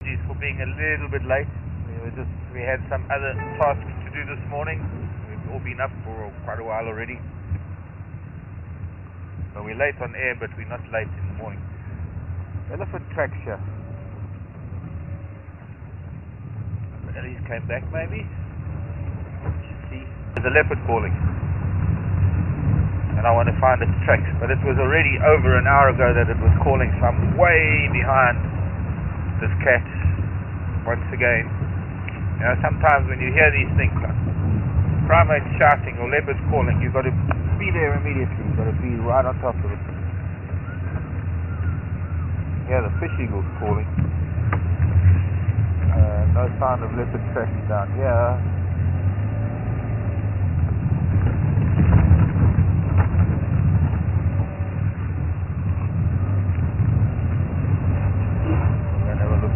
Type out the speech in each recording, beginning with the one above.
For being a little bit late. We had some other tasks to do this morning. We've all been up for quite a while already. So we're late on air, but we're not late in the morning. Elephant tracks here. Ellie's came back maybe. You see, there's a leopard calling. And I want to find its tracks. But it was already over an hour ago that it was calling, so I'm way behind this cat once again. You know, sometimes when you hear these things like primates shouting or leopards calling, you've got to be there immediately. You've got to be right on top of it. Yeah, the fish eagle's calling. No sign of leopard tracks down here.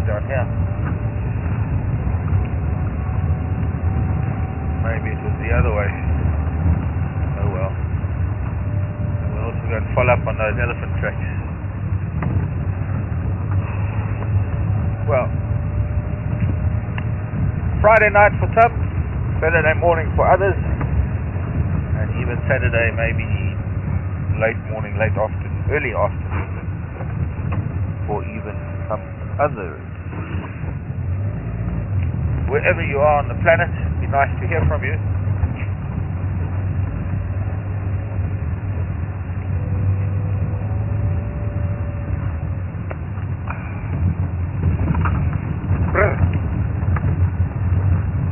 Down here. Maybe it was the other way. Oh well. We'll also go and follow up on those elephant tracks. Well, Friday night for some, Saturday morning for others, and even Saturday maybe late morning, late afternoon, early afternoon for even some others. Wherever you are on the planet, it'd be nice to hear from you.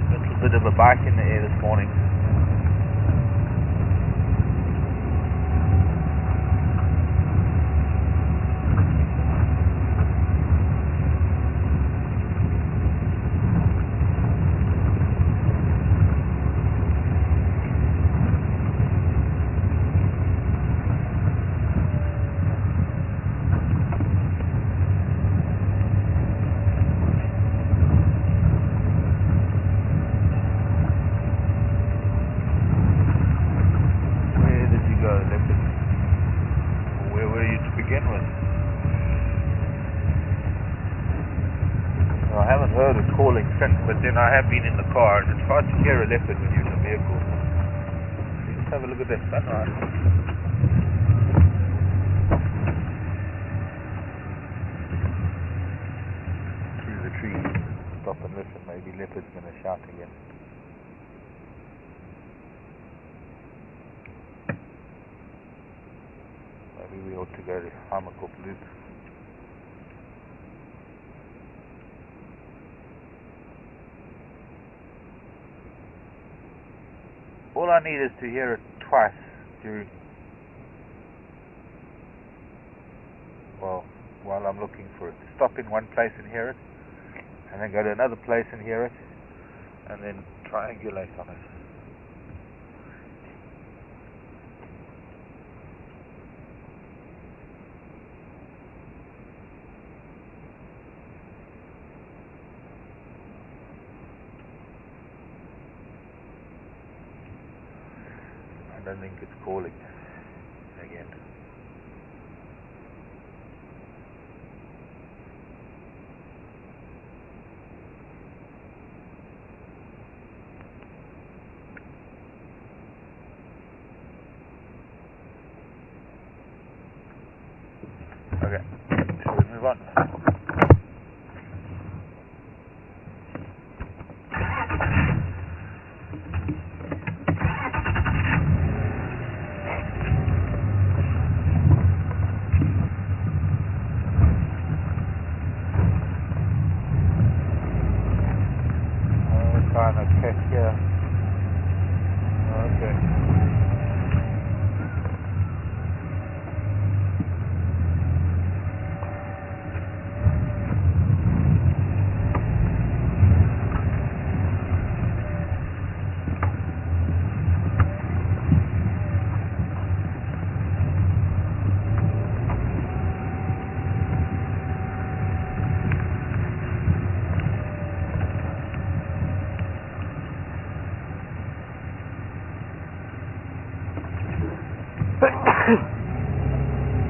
Little bit of a bike in the air this morning. But then I have been in the car, and it's hard to hear a leopard when you're in a vehicle. Let's have a look at that sunrise. Through the trees. Stop and listen. Maybe leopard's going to shout again. Maybe we ought to go to Harmakop Loop. All I need is to hear it twice during, while I'm looking for it. Stop in one place and hear it, and then go to another place and hear it, and then triangulate on it. I don't think it's calling again. Okay, shall we move on?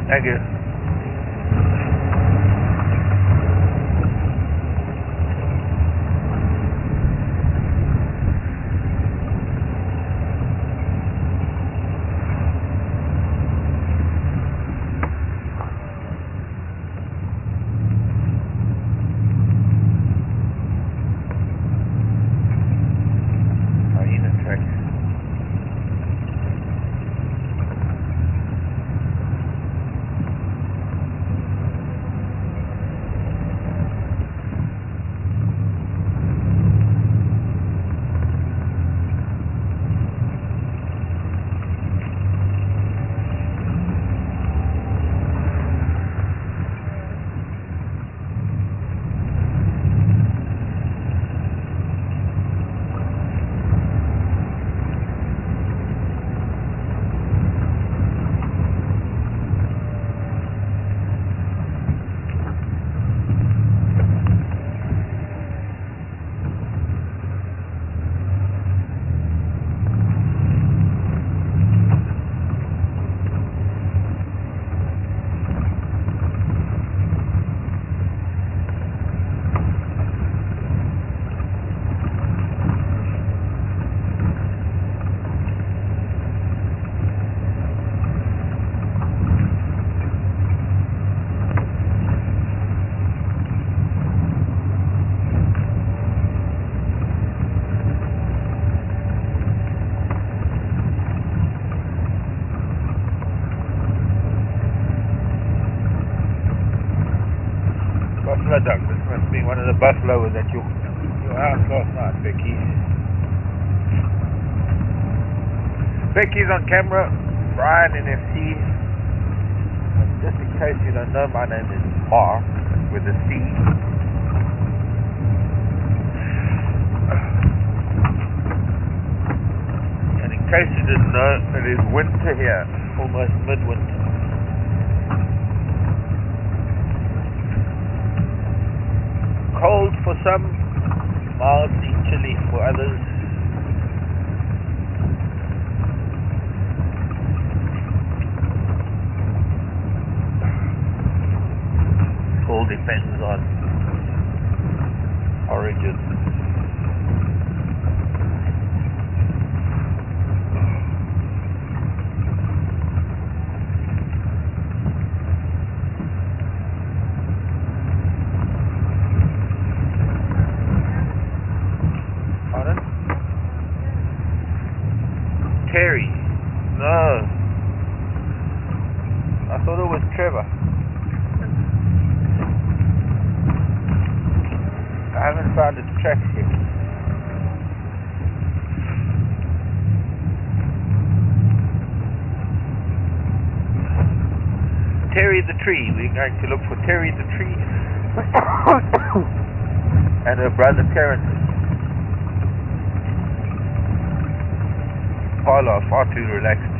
Thank you. buffalo dog. This must be one of the buffalo that you house last night, Becky. Becky's on camera, Brian NFC. Just in case you don't know, my name is Mark with a C. And in case you didn't know, it is winter here, almost midwinter. Cold for some, mildly chilly for others. All depends on origin. Pardon? Terry? No. I thought it was Trevor. I haven't found its tracks yet. Terry the tree. We're going to look for Terry the tree and her brother Terence. Paula, far too relaxed.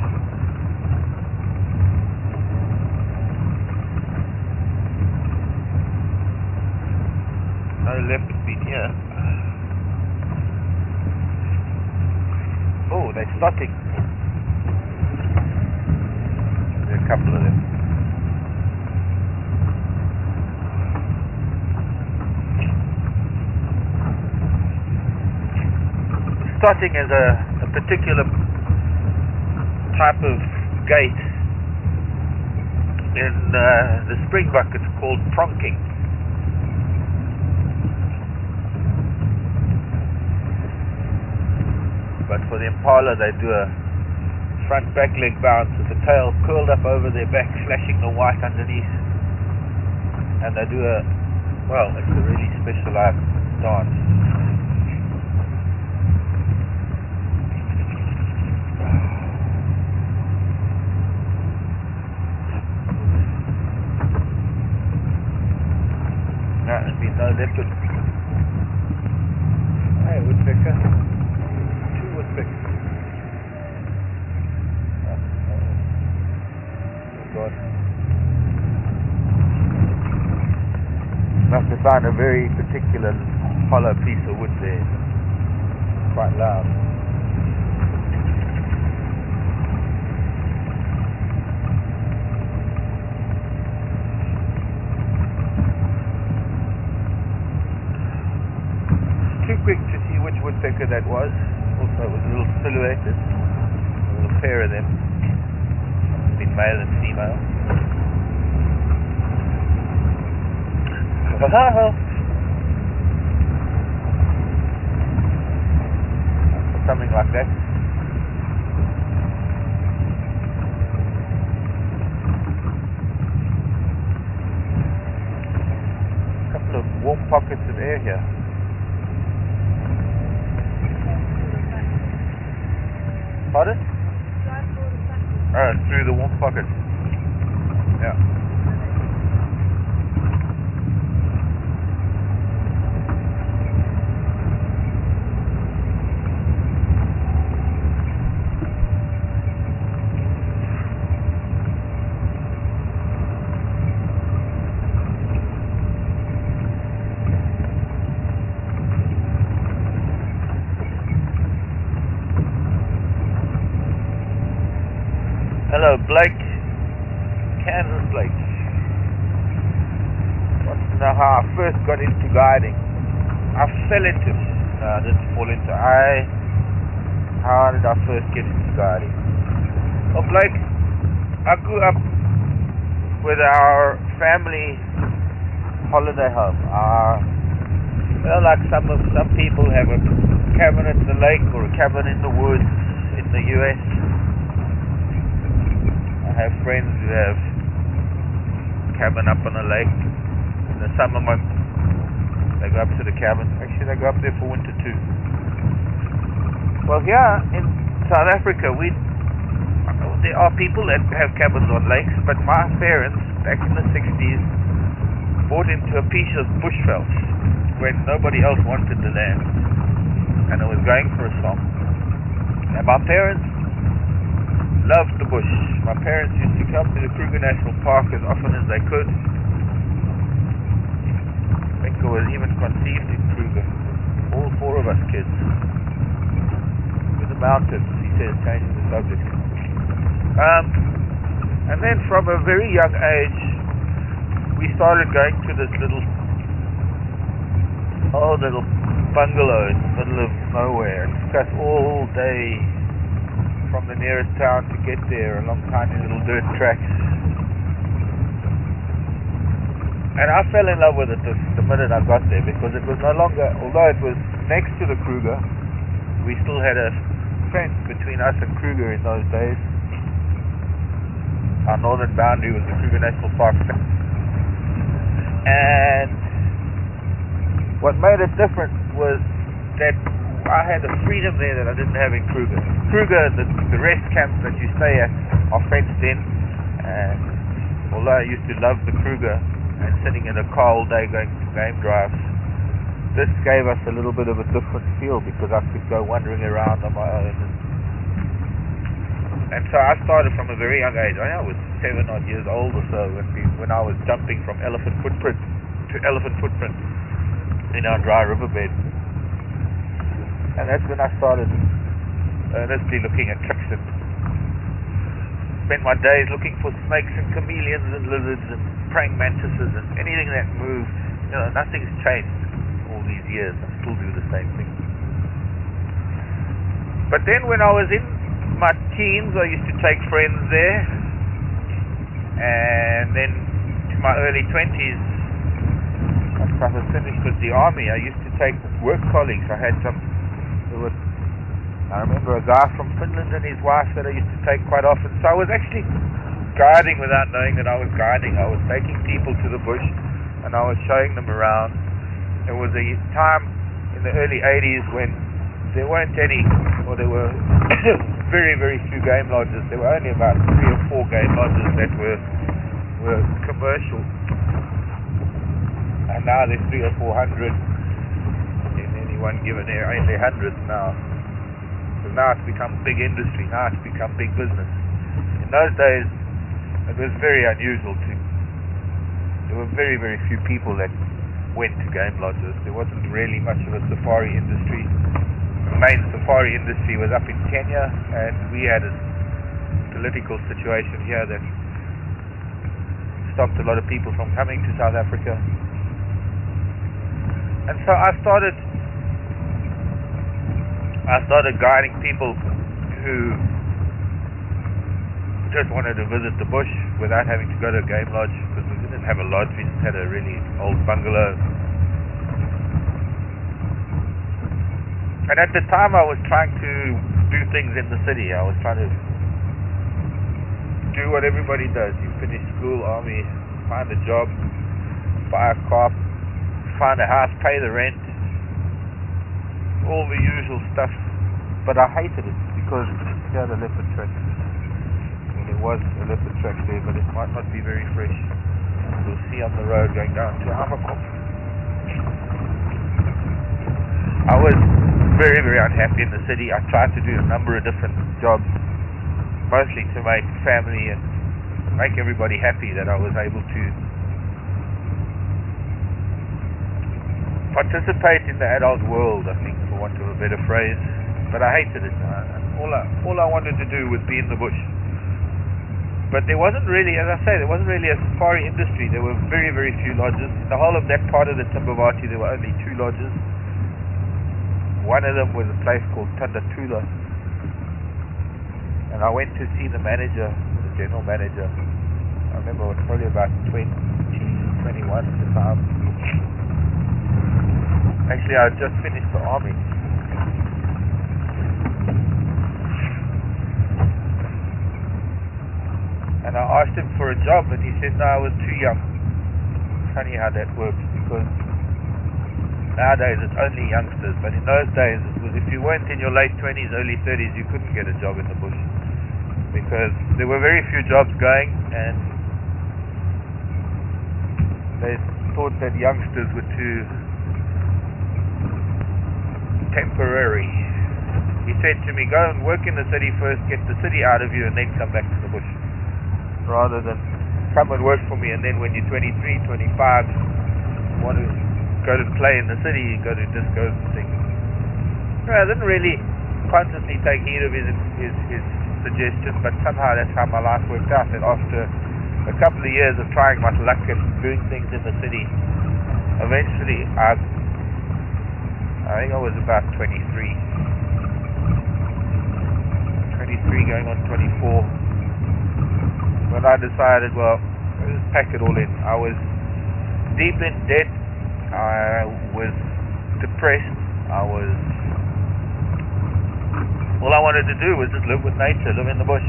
No leopard been here. Oh, they're starting. There's a couple of them. Starting is a particular type of gait in the springbuck. It's called pronking. But for the impala, they do a front back leg bounce with the tail curled up over their back, flashing the white underneath. And they do it's a really specialized dance. No, there's been no leopard. Hey, woodpecker. God. Must have found a very particular hollow piece of wood there. Quite loud. Too quick to see which woodpecker that was. Also, it was a little silhouetted. A little pair of them. Been male and female. Something like that. A couple of warm pockets of air here. Pardon? Oh, through the warm pocket. Yeah. Hello, Blake. Kansas Blake. Wants to know how I first got into guiding. I fell into it. No, I didn't fall into it. How did I first get into guiding? Well, Blake, I grew up with our family holiday home. Like some people have a cabin at the lake or a cabin in the woods in the US. I have friends who have cabin up on a lake. In the summer, my They go up to the cabins. Actually, they go up there for winter too. Well, here in South Africa, there are people that have cabins on lakes, but my parents, back in the 60s, bought into a piece of bushveld when nobody else wanted the land, and it was going for a song. And my parents loved the bush. My parents used to come to the Kruger National Park as often as they could. I think I was even conceived in Kruger, all four of us kids. In the mountains, he says, changing the subject. And then from a very young age, we started going to this little bungalow in the middle of nowhere. It took us all day from the nearest town to get there, along tiny little dirt tracks. And I fell in love with it the minute I got there, because it was no longer, although it was next to the Kruger, we still had a fence between us and Kruger in those days. Our northern boundary was the Kruger National Park. And what made it different was that I had a freedom there that I didn't have in Kruger. Kruger, the rest camps that you stay at are fenced in, and although I used to love the Kruger and sitting in a car all day going to game drives, this gave us a little bit of a different feel because I could go wandering around on my own. And so I started from a very young age. I was 7 odd years old or so when I was jumping from elephant footprint to elephant footprint in our dry riverbed. And that's when I started earnestly looking at tricks and spent my days looking for snakes and chameleons and lizards and praying mantises and anything that moved. You know, nothing's changed all these years. I still do the same thing. But then when I was in my teens, I used to take friends there, and then to my early 20s, after I was finished with the army, I used to take work colleagues. I remember a guy from Finland and his wife that I used to take quite often. So I was actually guiding without knowing that I was guiding. I was taking people to the bush and I was showing them around. There was a time in the early 80s when there weren't any, or there were very, very few game lodges. There were only about 3 or 4 game lodges that were commercial. And now there's 300 or 400 in any one given area. In the hundreds now. So now it's become big industry. Now it's become big business. In those days, it was very unusual there were very, very few people that went to game lodges. There wasn't really much of a safari industry. The main safari industry was up in Kenya, and we had a political situation here that stopped a lot of people from coming to South Africa. And so I started guiding people who just wanted to visit the bush without having to go to a game lodge, because we didn't have a lodge, we just had a really old bungalow. And at the time I was trying to do things in the city. I was trying to do what everybody does. You finish school, army, find a job, buy a car, find a house, pay the rent, all the usual stuff. But I hated it because it had a leopard track. Well, there was a leopard track there, but it might not be very fresh. You'll see on the road going down to Hammerkop. I was very, very unhappy in the city. I tried to do a number of different jobs, mostly to make family and make everybody happy, that I was able to participate in the adult world, I think, for want of a better phrase. But I hated it. All I wanted to do was be in the bush. But there wasn't really, as I say, there wasn't really a safari industry. There were very, very few lodges. In the whole of that part of the Timbavati, there were only 2 lodges. One of them was a place called Tandatula. And I went to see the manager, the general manager. I remember I was probably about 20, 21 at the time. Actually, I had just finished the army. And I asked him for a job, and he said, no, I was too young. Funny how that works, because Nowadays it's only youngsters, but in those days it was, if you weren't in your late 20s, early 30s, you couldn't get a job in the bush, because there were very few jobs going, and they thought that youngsters were too temporary. He said to me, go and work in the city first, get the city out of you, and then come back to the bush, rather than come and work for me, and then when you're 23, 25, you want to go to play in the city, you go to discos and things. I didn't really consciously take heed of his suggestion, but somehow that's how my life worked out, that after a couple of years of trying my luck and doing things in the city, eventually I think I was about 23 going on 24, when I decided, well, let's pack it all in. I was deep in debt, I was depressed, all I wanted to do was just live with nature, live in the bush.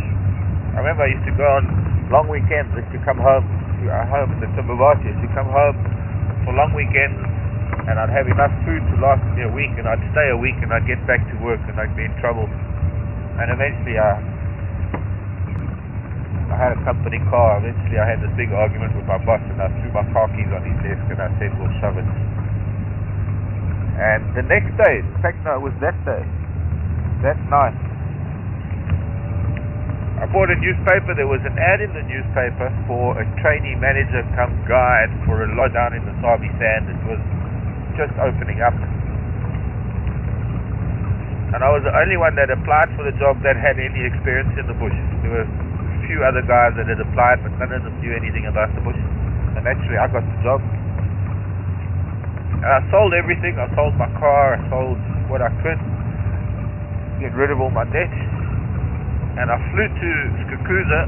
I remember I used to go on long weekends, I used to come home in the Thornybush, I used to come home for long weekends, and I'd have enough food to last me a week, and I'd stay a week, and I'd get back to work, and I'd be in trouble. And eventually I had a company car. Eventually I had this big argument with my boss, and I threw my car keys on his desk, and I said, we'll shove it. And the next day, in fact no, it was that day, that night, I bought a newspaper. There was an ad in the newspaper for a trainee manager come guide for a lot down in the Sabi Sand. It was just opening up, and I was the only one that applied for the job that had any experience in the bush. There were a few other guys that had applied, but none of them knew anything about the bush, and actually I got the job. And I sold everything. I sold my car, I sold what I could, get rid of all my debt, and I flew to Skukuza,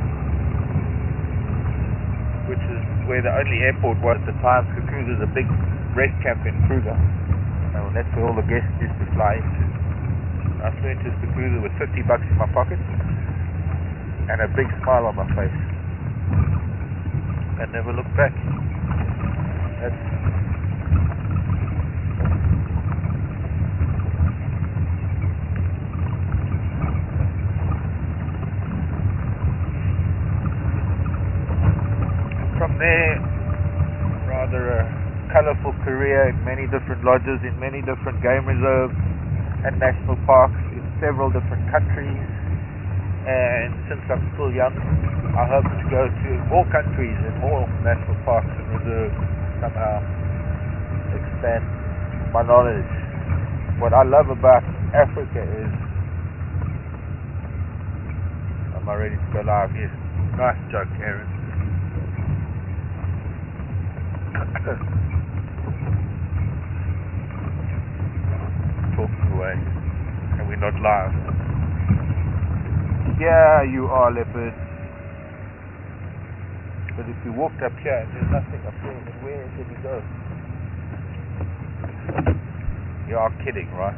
which is where the only airport was at the time. Skukuza is a big rest camp in Kruger, and that's where all the guests used to fly into. I flew into Skukuza with $50 in my pocket and a big smile on my face, and never looked back. From there, rather a colourful career in many different lodges, in many different game reserves and national parks in several different countries, and since I'm still young, I hope to go to more countries and more national parks and reserves, somehow expand my knowledge. What I love about Africa is, am I ready to go live? Yes. Nice joke, Aaron. Talking away, and we're not live. Yeah, you are, leopard. But if you walked up here and there's nothing up there, then where did he go? You are kidding, right?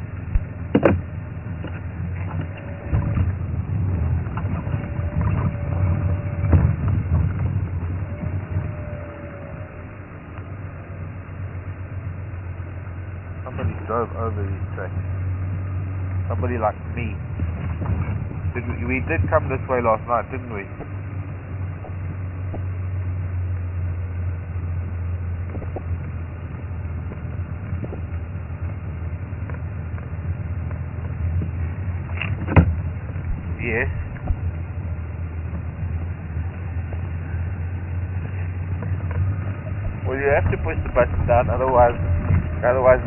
Somebody drove over these tracks. Somebody like me. We did come this way last night, didn't we? Yes. Well, you have to push the button down, otherwise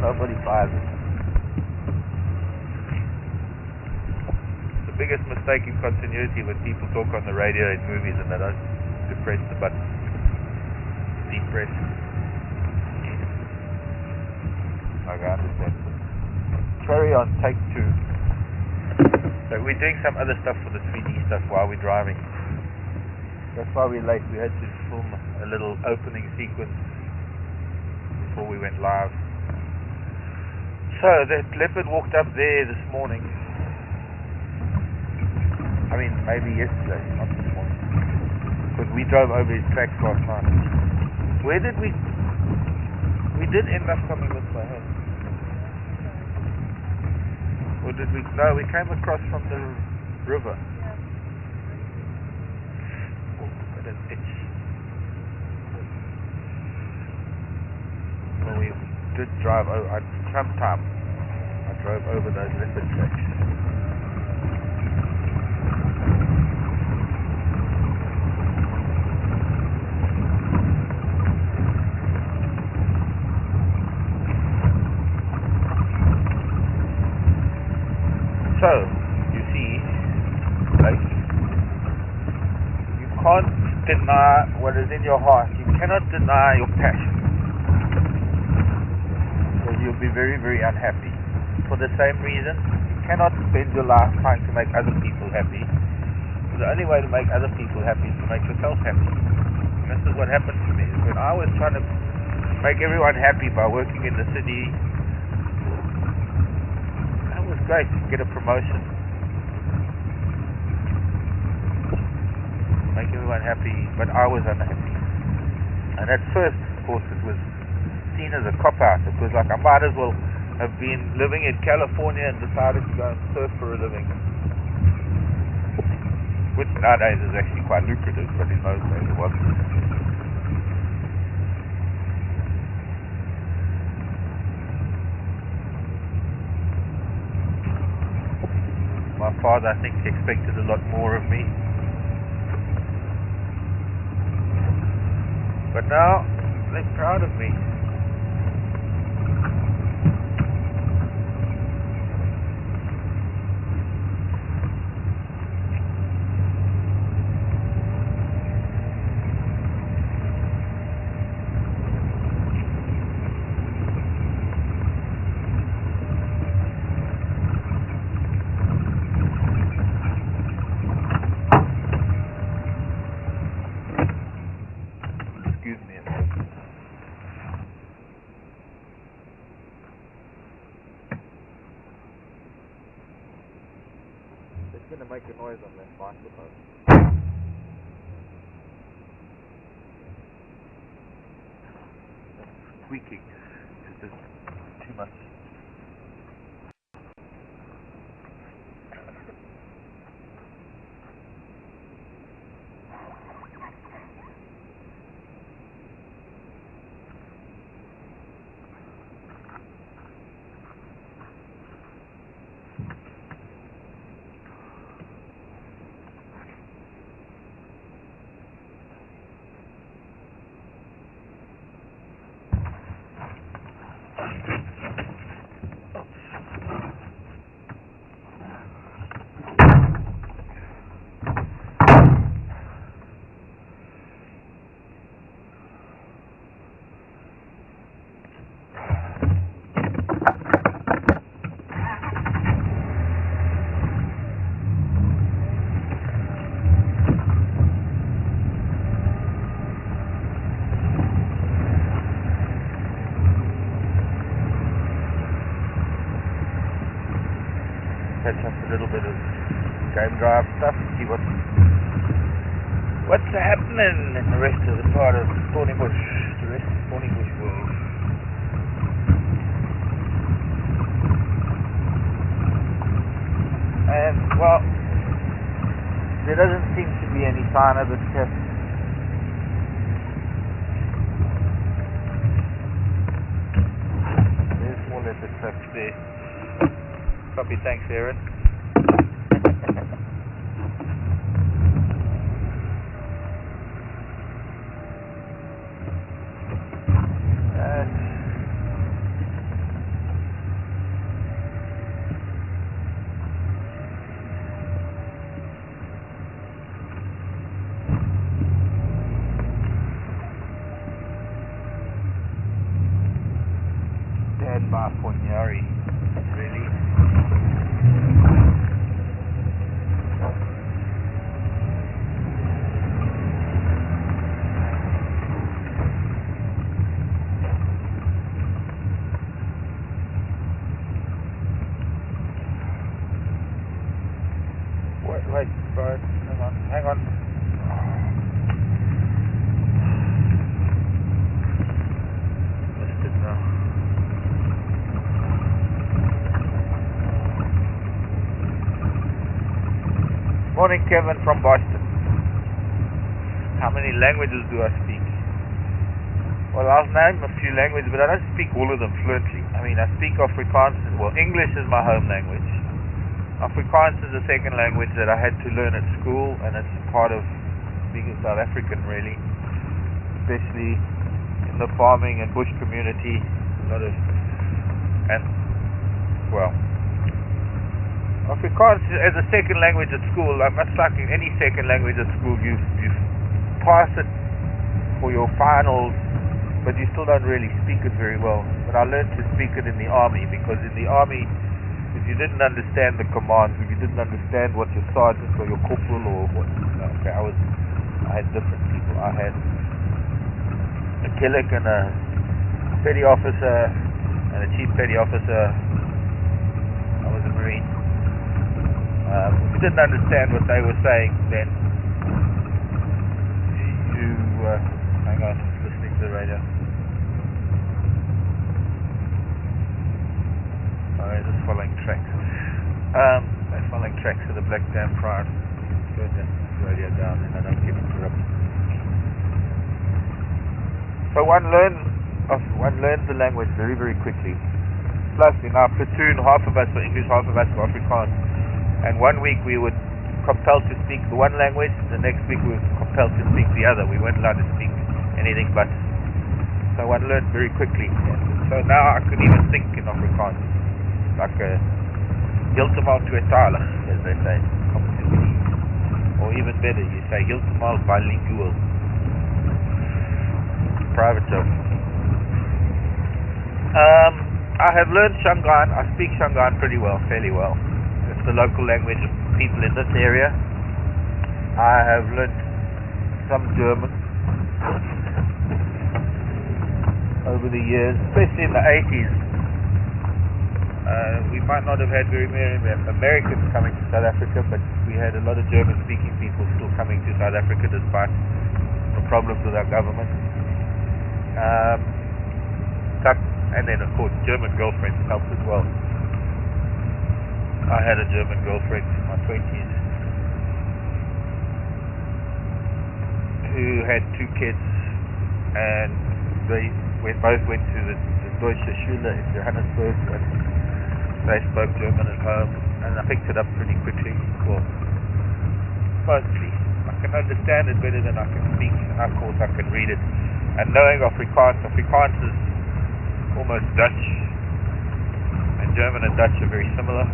nobody buys it. The biggest mistake in continuity when people talk on the radio in movies and they don't depress the button. Depress. Okay, I understand. Carry on, take 2. So we're doing some other stuff for the 3D stuff while we're driving. That's why we're late. We had to film a little opening sequence before we went live. So that leopard walked up there this morning. I mean, maybe yesterday, not this morning, because we drove over his tracks last night. Where did we did end up coming this way, hey? Or did we? No, we came across from the river. Oh, what an itch. Well, we did drive over. Sometime I drove over those leopard tracks. So, you see, like, you can't deny what is in your heart. You cannot deny your passion. Because you'll be very, very unhappy. For the same reason, you cannot spend your life trying to make other people happy. The only way to make other people happy is to make yourself happy. And this is what happened to me. When I was trying to make everyone happy by working in the city, it was great to get a promotion, make everyone happy, but I was unhappy. And at first, of course, it was seen as a cop-out. It was like I might as well have been living in California and decided to go and surf for a living, which nowadays is actually quite lucrative, but in those days it wasn't. My father, I think, expected a lot more of me. But now, they're proud of me. Excuse me a minute. It's going to make a noise on that microphone. It's squeaking. It's just too much. Catch up a little bit of game drive stuff, see what's happening in the rest of the part of Thornybush, the rest of Thornybush world. And, well, there doesn't seem to be any sign of it yet. There's more leopard traps there. Copy, thanks, Aaron. Stand by Ponyari, really. Morning, Kevin from Boston. How many languages do I speak? Well, I'll name a few languages, but I don't speak all of them fluently. I mean, I speak Afrikaans. Well, English is my home language. Afrikaans is a second language that I had to learn at school, and it's part of being a South African, really, especially in the farming and bush community. Afrikaans as a second language at school, much like in any second language at school, you pass it for your finals, but you still don't really speak it very well. But I learned to speak it in the army, because in the army, if you didn't understand the commands, if you didn't understand what your sergeant or your corporal or what, I had different people. I had a killick and a petty officer and a chief petty officer. I was a Marine. If you didn't understand what they were saying, then you hang on, listening to the radio. Sorry, just following tracks. They're following tracks to the Black Dam Pride. Turn the radio down and I don't get interrupted. So one learns the language very, very quickly. Plus, in our platoon, half of us were English, half of us were Afrikaans. And 1 week we were compelled to speak the one language, the next week we were compelled to speak the other. We weren't allowed to speak anything but. So one learned very quickly. So now I can even think in Afrikaans, like heeltemal tweetalig, as they say. Or even better, you say heeltemal bilingual. Private joke. I have learned Shangaan. I speak Shangaan pretty well, fairly well. It's the local language of people in this area. I have learned some German over the years, especially in the 80s. We might not have had very many Americans coming to South Africa, but we had a lot of German-speaking people still coming to South Africa despite the problems with our government. And then, of course, German girlfriends helped as well. I had a German girlfriend in my 20s who had 2 kids, and they both went to the Deutsche Schule in Johannesburg, and they spoke German at home, and I picked it up pretty quickly. Well, mostly. I can understand it better than I can speak, and of course I can read it. And knowing Afrikaans is almost Dutch, and German and Dutch are very similar.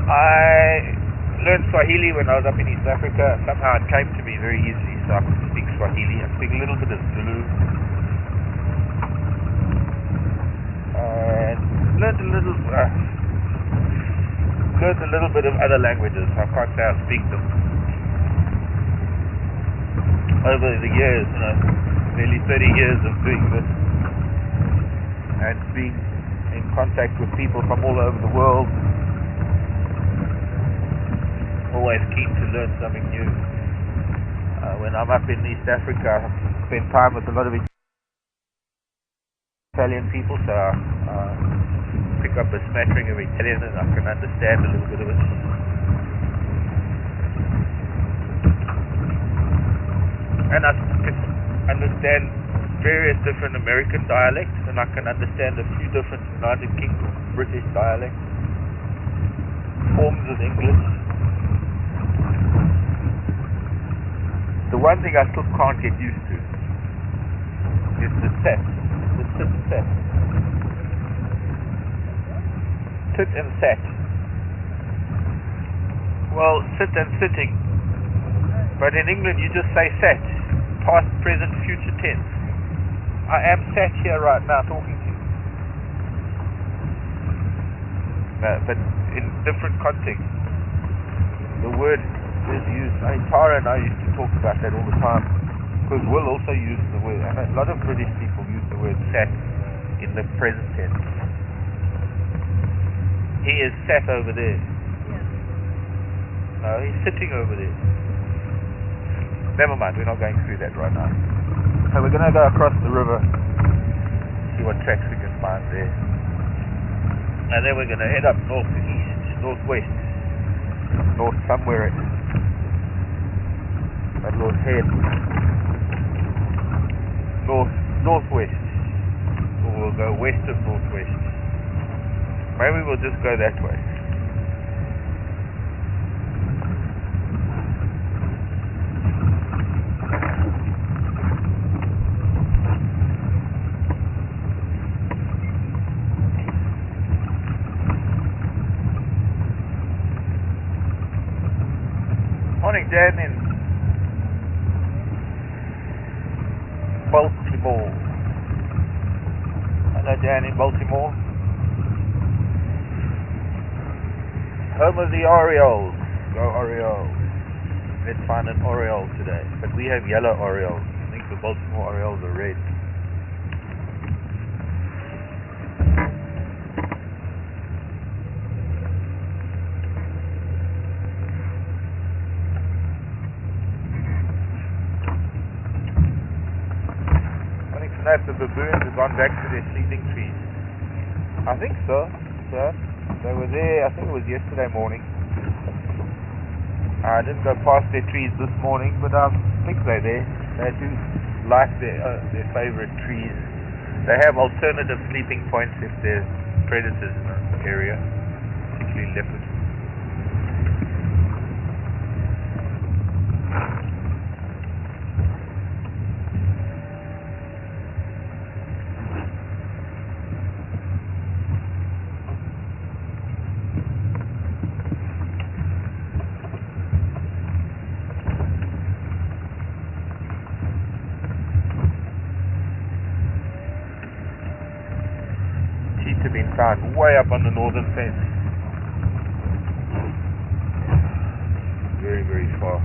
I learned Swahili when I was up in East Africa. Somehow it came to me very easily, so I could speak Swahili. I speak a little bit of Zulu, and learned a little bit of other languages. I can't say I speak them. Over the years, nearly 30 years of doing this and being in contact with people from all over the world, always keen to learn something new. When I'm up in East Africa, I spend time with a lot of Italian people, so I pick up a smattering of Italian and I can understand a little bit of it. And I can understand various different American dialects, and I can understand a few different United Kingdom British dialects, forms of English. The one thing I still can't get used to is the set. The sit set. Sit and set. Well, sit and sitting. But in England you just say sat. Past, present, future tense. I am sat here right now talking to you. But in different contexts, the word is used. I mean, Tara and I used to talk about that all the time, because Will also used the word, and a lot of British people use the word sat in the present tense. He is sat over there. No, he's sitting over there. Never mind, we're not going through that right now. So we're going to go across the river, see what tracks we can find there. And then we're going to head up north to east. northwest. North somewhere. That little head. Northwest. Or we'll go west of northwest. Maybe we'll just go that way. Morning, Dan in Baltimore. Hello, Dan in Baltimore. Home of the Orioles. Go Orioles. Let's find an Oriole today. But we have yellow Orioles. I think the Baltimore Orioles are red. If the baboons have gone back to their sleeping trees. I think so. Yeah. They were there, I think it was yesterday morning. I didn't go past their trees this morning, but I think they're there. They do like their favorite trees. They have alternative sleeping points if there's predators in the area, particularly leopards. Have been found way up on the northern fence. Very, very far.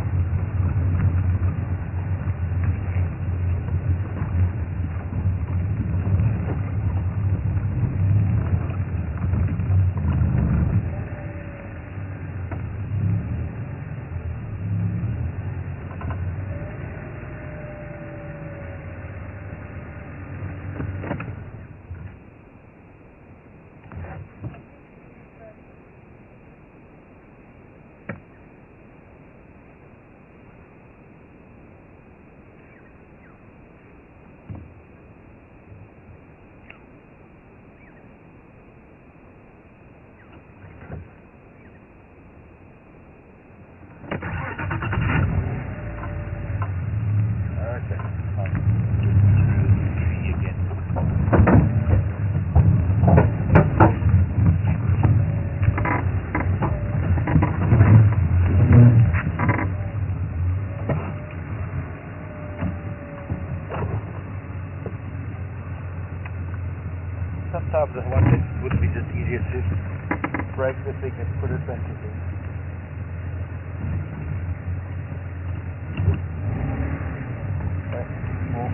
Sometimes I wonder if it would be just easier to break the thing and put it back again. Okay, more.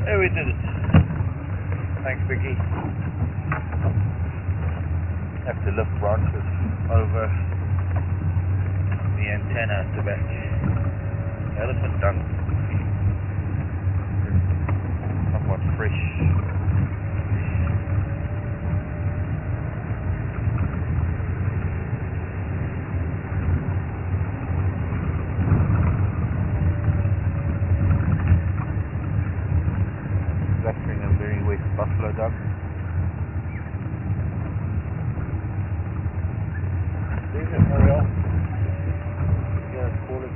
There we did it. Thanks, Vicky. Have to lift branches over the antenna at the back. Elephant dung. Somewhat fresh. Flattering a very wet buffalo dung. There's an Oriole. Calling.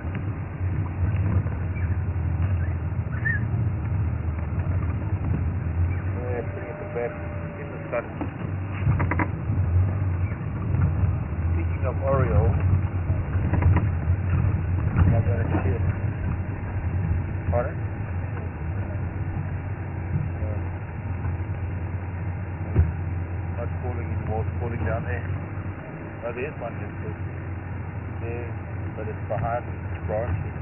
Sitting at the back in the sun. Speaking of Oriole, I'm going to see it. Pardon? Not calling anymore, it's calling down there. Oh, there's one just there. But it's behind the branches.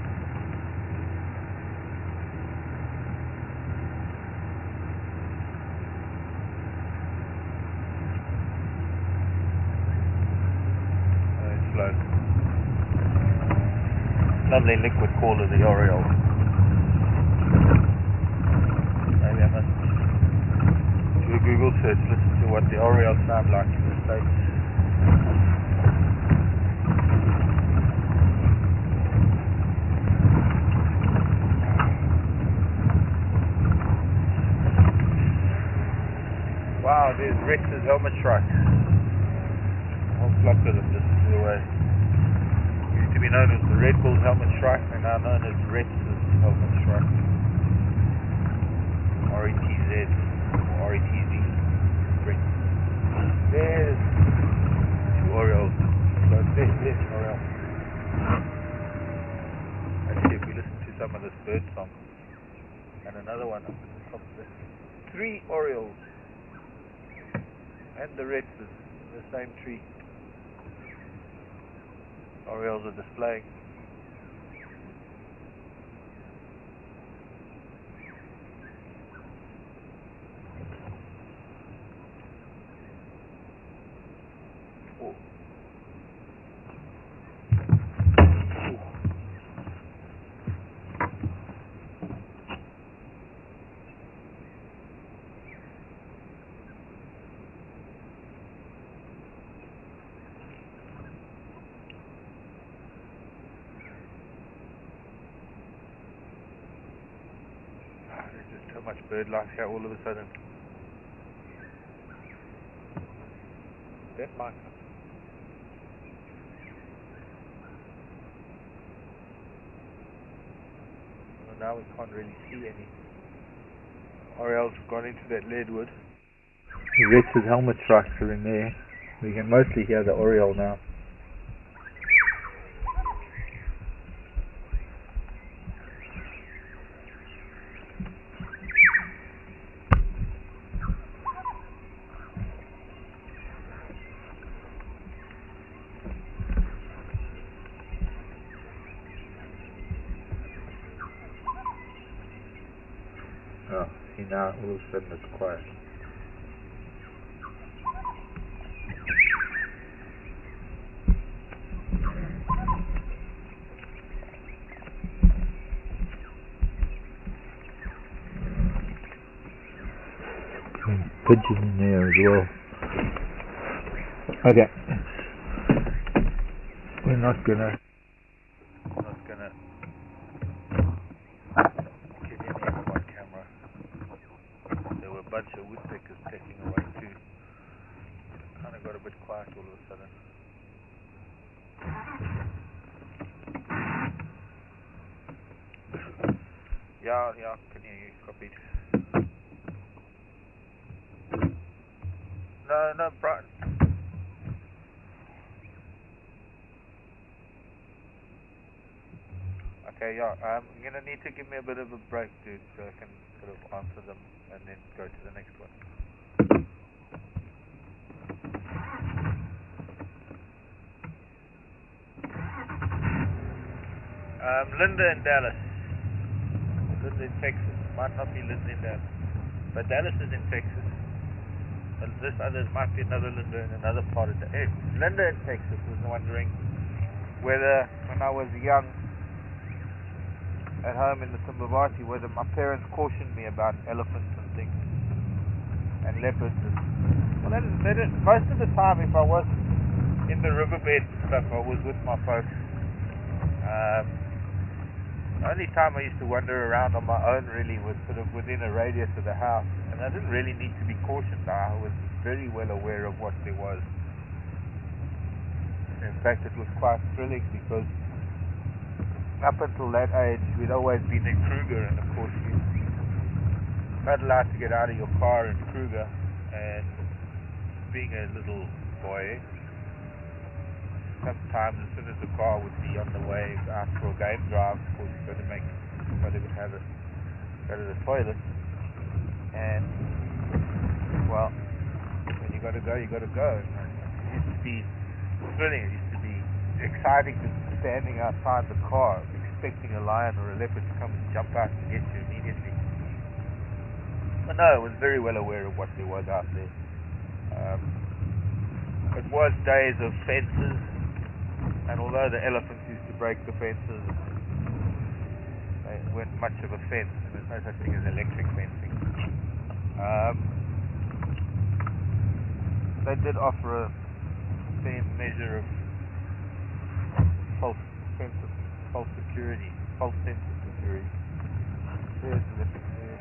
It's flown. Lovely liquid call of the Oriole. Google search, listen to what the orioles sound like in the States. Wow, there's Rex's helmet shrike. A whole flock of them just flew away. Used to be known as the red-billed helmet shrike, and now known as Rex's helmet shrike. R-E-T-Z or R-E-T-Z. Rex. There's two orioles. So there's an oriole. Actually, if we listen to some of this bird song, and another one up at the top of this, 3 orioles. And the reds in the same tree. Orioles are displaying. Oh. There's just so much bird life here all of a sudden. That mic. Well, now we can't really see any. Orioles have gone into that leadwood. The Rex's helmet shrikes are in there. We can mostly hear the oriole now. Oh, see now, all of a sudden it's quiet. Pigeon in there as well. Okay. We're not gonna get in here with my camera. There were a bunch of woodpeckers pecking away too. Kind of got a bit quiet all of a sudden. Yeah, can hear you, copied. No, Brian. Okay, yeah, you're gonna need to give me a bit of a break, dude, so I can sort of answer them and then go to the next one. Linda in Dallas. Linda in Texas. Might not be Linda in Dallas. But Dallas is in Texas. But this other might be another Linda in another part of the Linda in Texas was wondering whether, when I was young at home in the Thornybush, whether my parents cautioned me about elephants and things and leopards. Well, they didn't. Most of the time, if I was in the riverbed and stuff, I was with my folks. The only time I used to wander around on my own really was sort of within a radius of the house, and I didn't really need to be cautioned. I was very well aware of what there was. In fact, it was quite thrilling because up until that age we'd always been in Kruger, and of course you're not allowed to get out of your car in Kruger, and being a little boy, sometimes as soon as the car would be on the way out for a game drive, of course you've got to go to the toilet, and well, when you got to go, you got to go. It used to be thrilling. It used to be exciting to standing outside the car expecting a lion or a leopard to come and jump out and get you immediately. But no, I was very well aware of what there was out there. It was days of fences, and although the elephants used to break the fences, they weren't much of a fence, and there's no such thing as electric fencing. they did offer a fair measure of false sense of false security, false sense of security. There's the leopard there.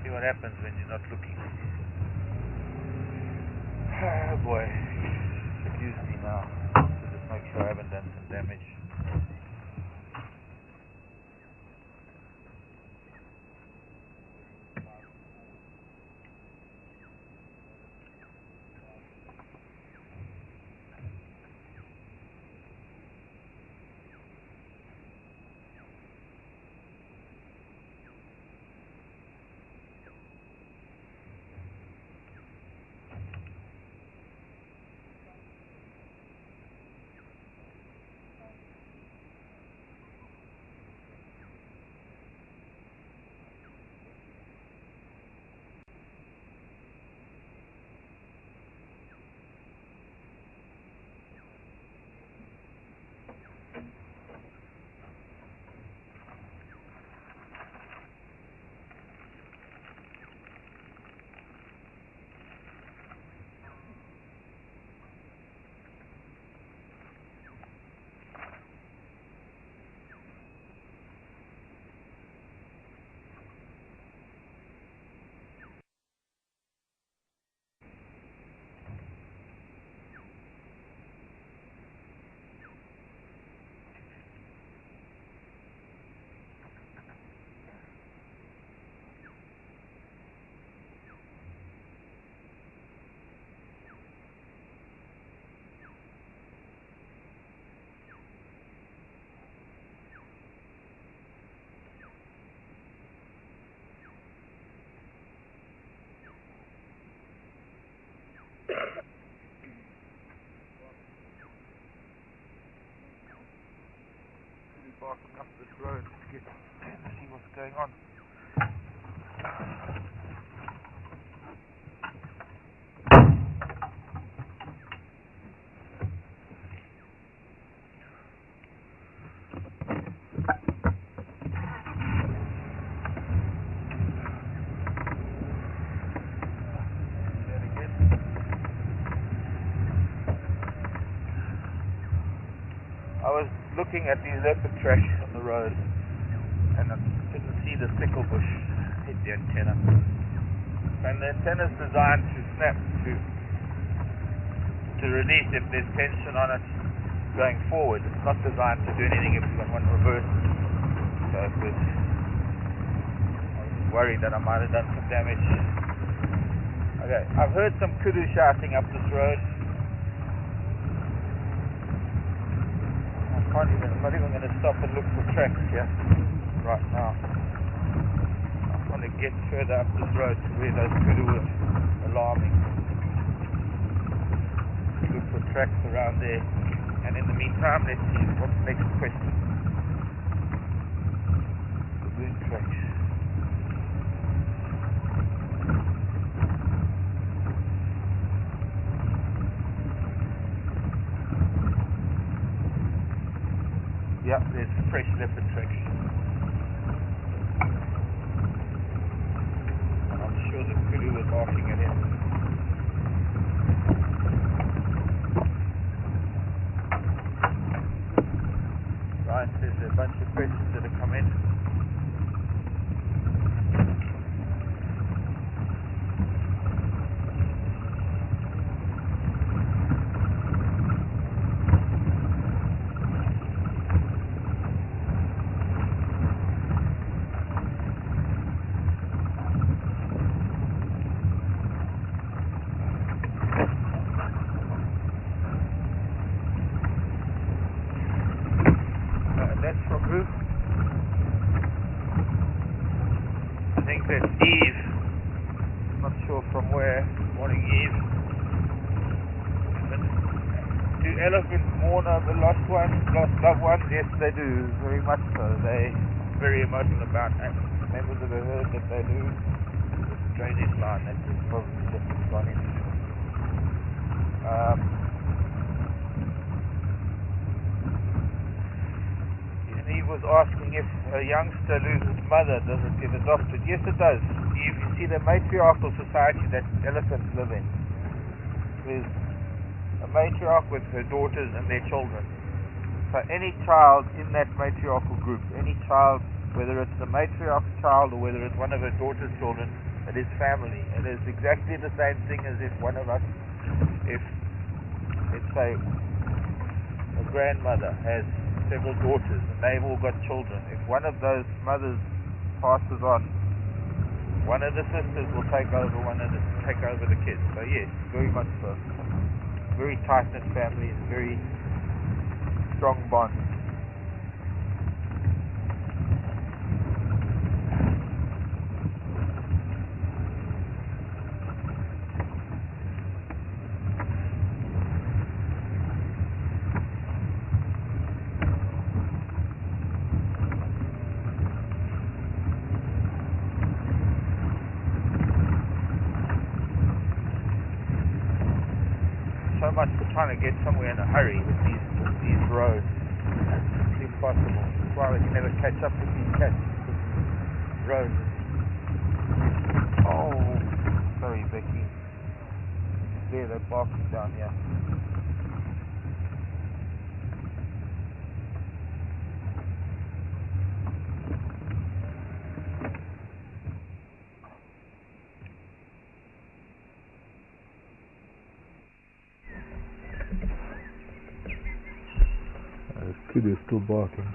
See what happens when you're not looking. Oh boy. Excuse me now. Just make sure I haven't done some damage. Barking up this road to get to see what's going on. I was looking at these leopard tracks on the road and I couldn't see the Thornybush hit the antenna. And the antenna is designed to snap, to release if there's tension on it going forward. It's not designed to do anything if someone reverses. So I was worried that I might have done some damage. Okay, I've heard some kudu shouting up this road. I'm not even going to stop and look for tracks here right now. I want to get further up this road to where those kudu were alarming. Look for tracks around there. And in the meantime, let's see what's the next question. Baboon tracks. Yeah, there's fresh leopard tracks. And I'm sure the kudu was barking at him. Right, there's a bunch of questions that have come in. That's from who? elephants mourn over lost loved ones? Yes, they do, very much so. They're very emotional about that. Members of the herd that they lose, the drainage line that is probably just gone into. And he was asking if a youngster loses mother, does it get adopted? Yes, it does. You see, the matriarchal society that elephants live in is a matriarch with her daughters and their children. So any child in that matriarchal group, any child, whether it's the matriarch's child or whether it's one of her daughter's children, it is family. It is exactly the same thing as if one of us, if, let's say, a grandmother has several daughters and they've all got children. If one of those mothers passes on, one of the sisters will take over the kids. So yes, very much so. Very tight-knit families, very strong bonds. So much for trying to get somewhere in a hurry with these roads. It's impossible. That's why we can never catch up with these cats. These roads. Oh, sorry, Becky. There, they're barking down here. This kid is still barking.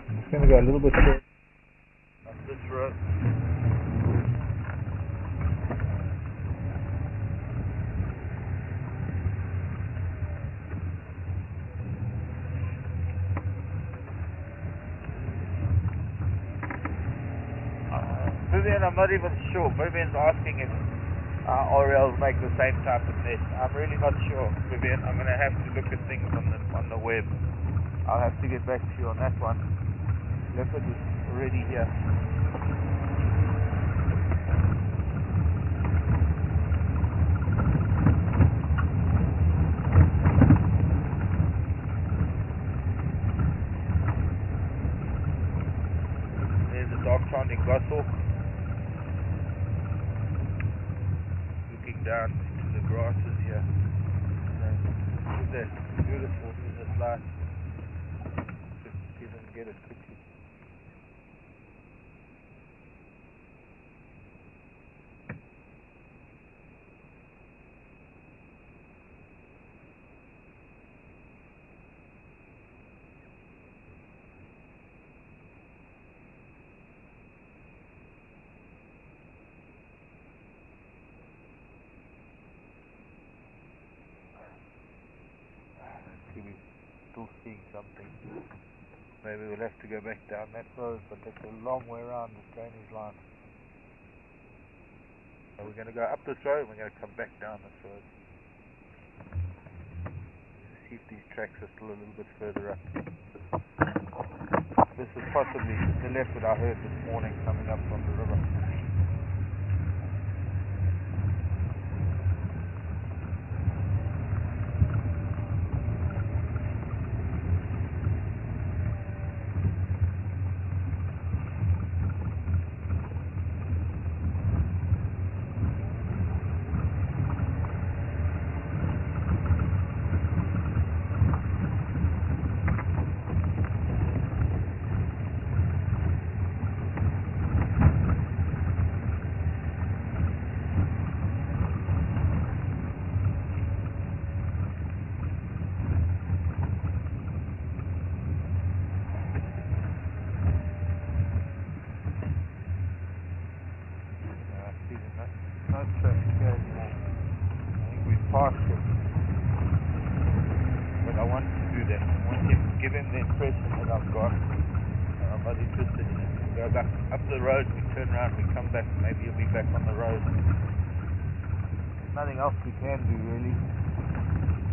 I'm just going to go a little bit further on this road. Vivian, I'm not even sure. Vivian's asking if orioles make the same type of nest. I'm really not sure, Vivian. I'm going to have to look at things on the web. I'll have to get back to you on that one. Leopard is already here. There's a dark-sounding goshawk. Down into the grasses here. Look at that, beautiful in this light. Just see if I can get it quickly. We're still seeing something. Maybe we'll have to go back down that road, but that's a long way around this drainage line. So we're going to go up this road and we're going to come back down this road. See if these tracks are still a little bit further up. This is possibly the leopard I heard this morning coming up from the river. that. I want him, give him the impression that I've got. I'm not interested in it. We go back up the road, we turn around, we come back, maybe he'll be back on the road. There's nothing else we can do really.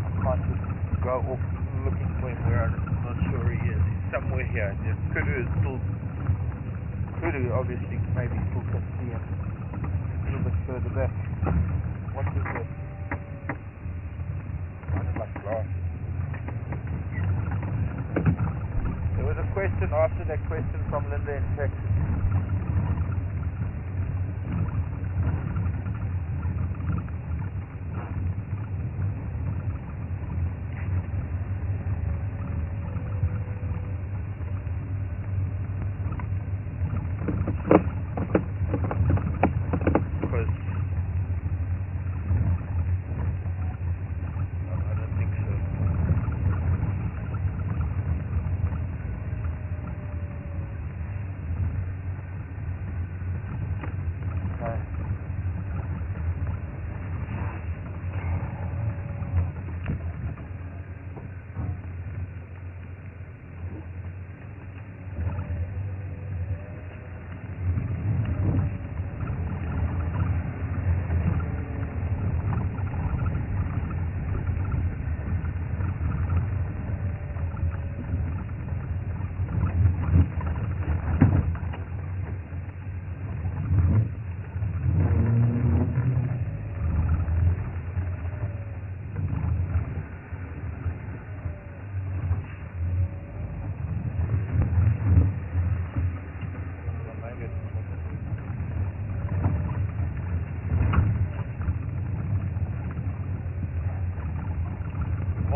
I can't just go off looking for him where I'm not sure he is. He's somewhere here. Kudu is still, Kudu obviously maybe still can see him a little bit further back. What is this? Sounds like glass. There was a question after that question from Linda in Texas.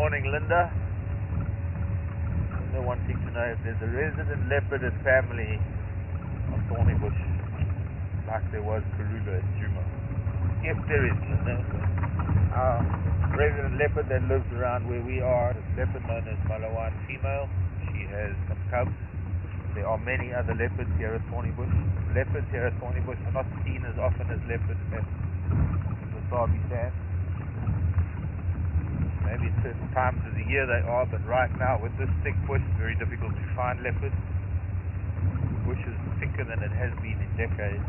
Morning, Linda. They're wanting to know if there's a resident leopard and family on Thornybush, like there was Karula and Juma. Yes, there is, Linda. Our resident leopard that lives around where we are is leopard known as Malawan female. She has some cubs. There are many other leopards here at Thornybush. Leopards here at Thornybush are not seen as often as leopards in the Sabi Sand. Maybe at certain times of the year they are, but right now with this thick bush, it's very difficult to find leopards. The bush is thicker than it has been in decades.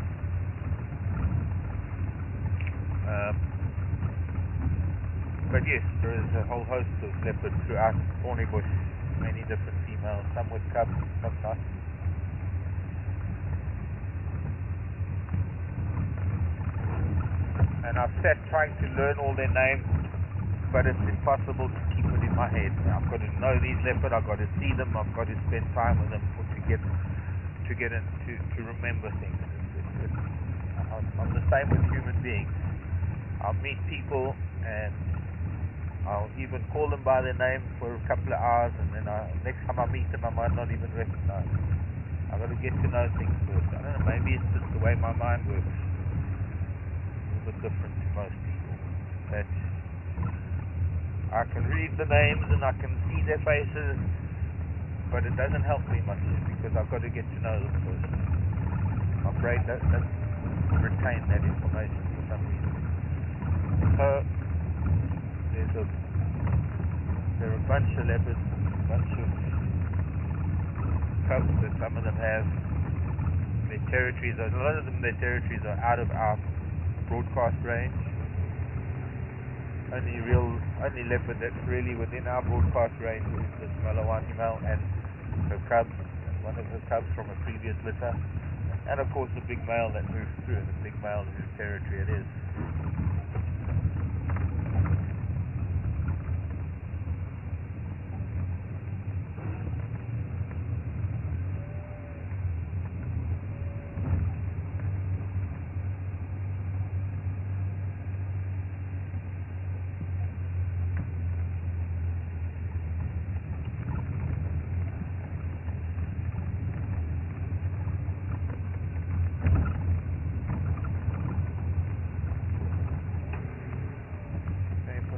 But yes, there is a whole host of leopards throughout Thornybush, many different females, some with cubs, some not. And I've sat trying to learn all their names, but it's impossible to keep it in my head. I've got to know these leopards, I've got to see them, I've got to spend time with them to remember things. I'm the same with human beings. I'll meet people and I'll even call them by their name for a couple of hours, and then next time I meet them I might not even recognize them. I've got to get to know things first. I don't know, maybe it's just the way my mind works. A little bit different to most people. That I can read the names and I can see their faces, but it doesn't help me much because I've got to get to know them first. My brain doesn't retain that information for some reason. So there are a bunch of leopards, a bunch of cubs that some of them have. Their territories, a lot of them, their territories are out of our broadcast range. Only leopard that's really within our broadcast range is this Malawan female and her cubs, one of her cubs from a previous litter, and of course the big male that moves through, the big male whose territory it is.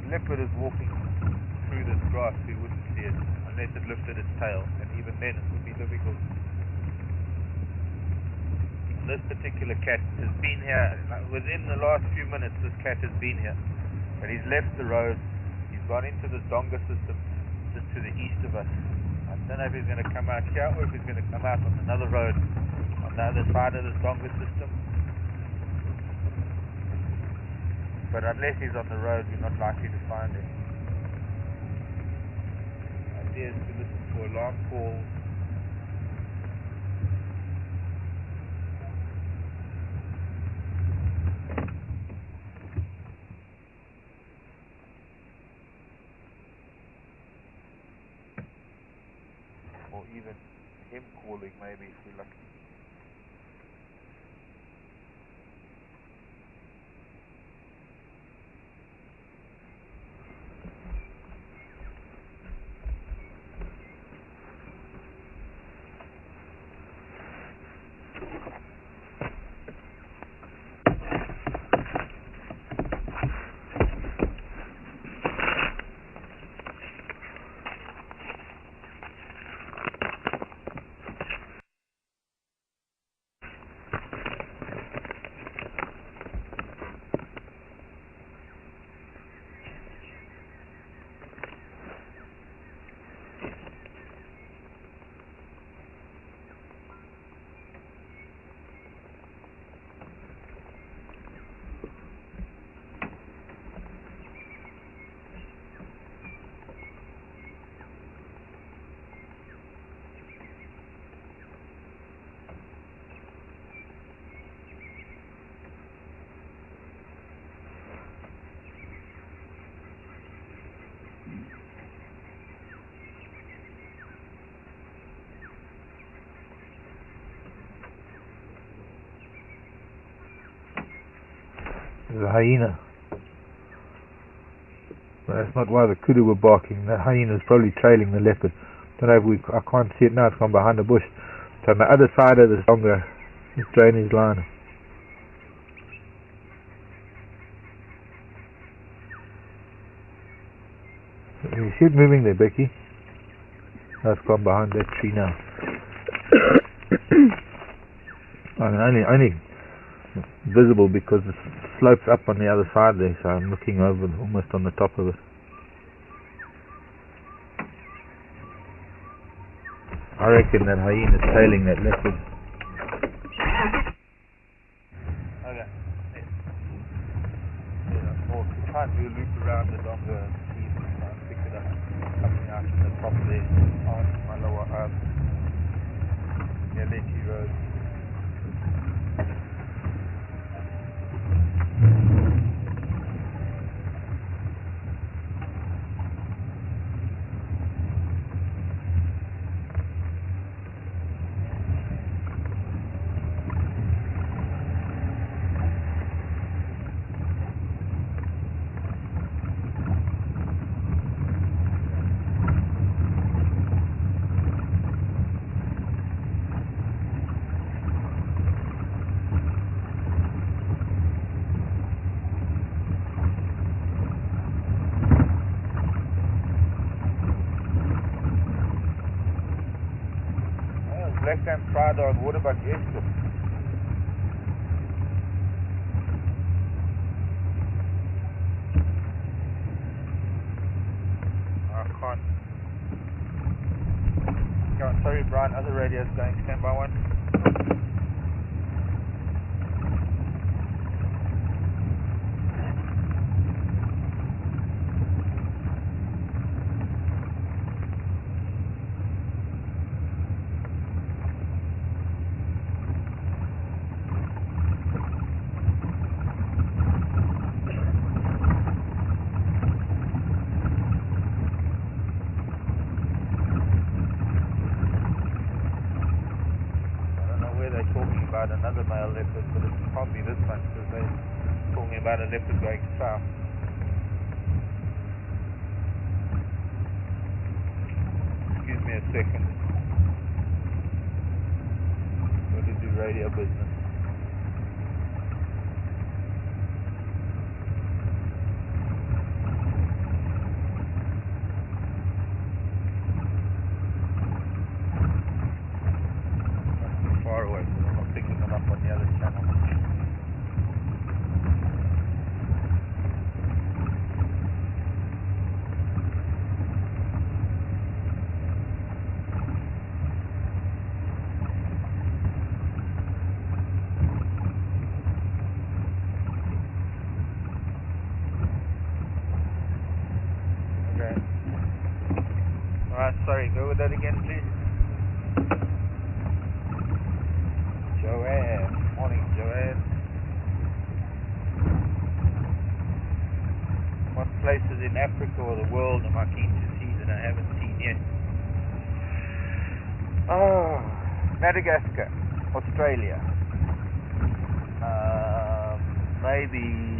Leopard is walking through this grass, we wouldn't see it unless it lifted its tail, and even then it would be difficult. This particular cat has been here, within the last few minutes this cat has been here, but he's left the road, he's gone into this donga system, just to the east of us. I don't know if he's going to come out here or if he's going to come out on another road on the other side of this Donga system. But unless he's on the road, we're not likely to find him. The idea is to listen for alarm calls. Or even him calling, maybe, if we're lucky. There's a hyena. But that's not why the kudu were barking. The hyena is probably trailing the leopard. Don't know if I can't see it now, it's gone behind the bush. So on the other side of this Donga, this drainage line. You see it moving there, Becky? That's gone behind that tree now. I mean, only visible because it slopes up on the other side there, so I'm looking over almost on the top of it. I reckon that hyena's tailing that leopard. Okay. Yeah, or try and do a loop around the Donga and see if we can pick it up coming out in the top there on my lower arm. Yeah, Lecky Road. Left-hand side on Waterbuck Eskom. I can't. Yeah, sorry Brian, other radio's going, stand by one. Another male leopard, but it can't be this one because they're talking about a leopard going south. Excuse me a second. Got to do radio business. Not too far away. Picking them up on the other channel. Alright, sorry, go with that again, please. Joanne. Morning, Joanne. What places in Africa or the world am I keen to see that I haven't seen yet? Oh, Madagascar, Australia. Maybe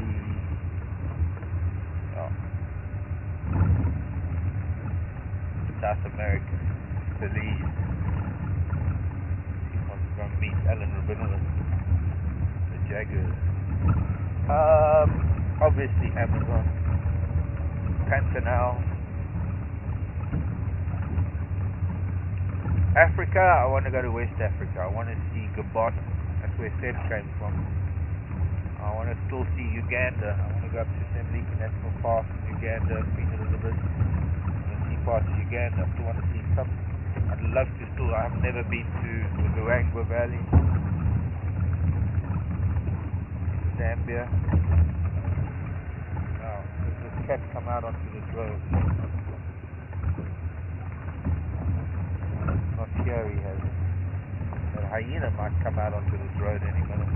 South America, Belize. He wants to go and meet Alan Rabinowitz, the Jaguars. Obviously Amazon, Pantanal. Africa, I want to go to West Africa. I want to see Gabon. That's where Seb came from. I want to still see Uganda. I want to go up to Semliki National Park in Uganda, Queen Elizabeth, and see parts of Uganda. I still want to see some. I'd love to still. I've never been to the Luangwa Valley, Zambia. Now, does this cat come out onto this road? Not here he has. That hyena might come out onto this road any minute.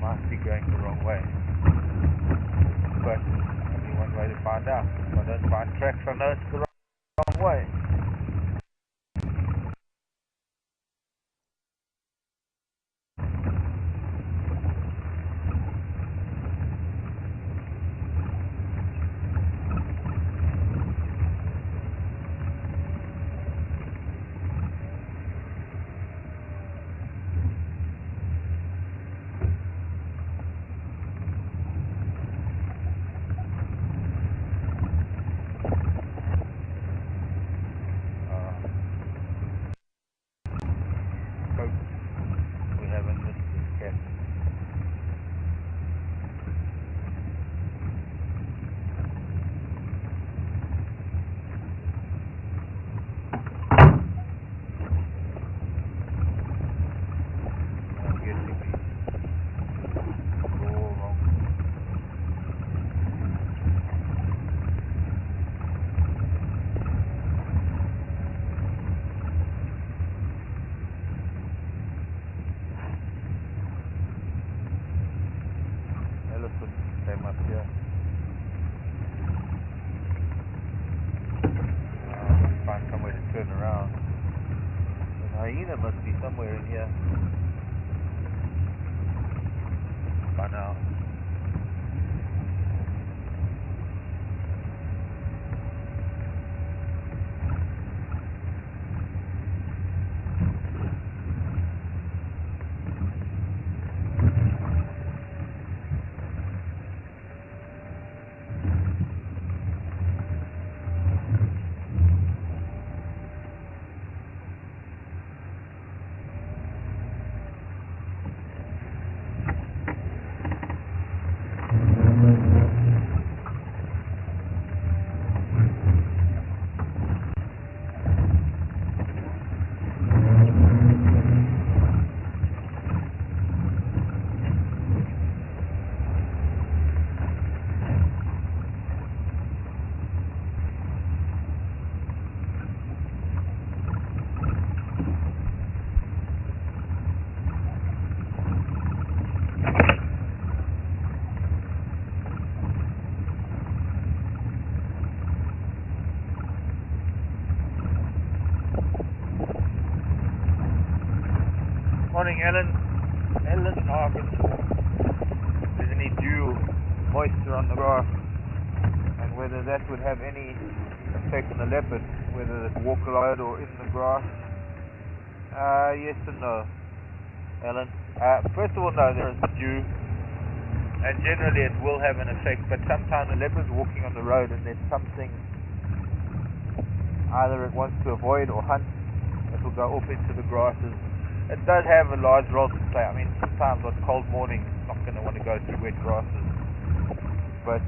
Might be going the wrong way. But only one way to find out. If I don't find tracks, I know it's the wrong way. Came up here. Find somewhere to turn around. The hyena must be somewhere in here. By now. Morning, Ellen. Arkansas. If there's any dew, moisture on the grass, and whether that would have any effect on the leopard, whether they walk alone or in the grass. Yes and no, Ellen. First of all, no, there is dew, and generally it will have an effect, but sometimes the leopard's walking on the road and there's something either it wants to avoid or hunt, it will go off into the grasses. It does have a large role to play. I mean, sometimes on cold mornings, it's not going to want to go through wet grasses. But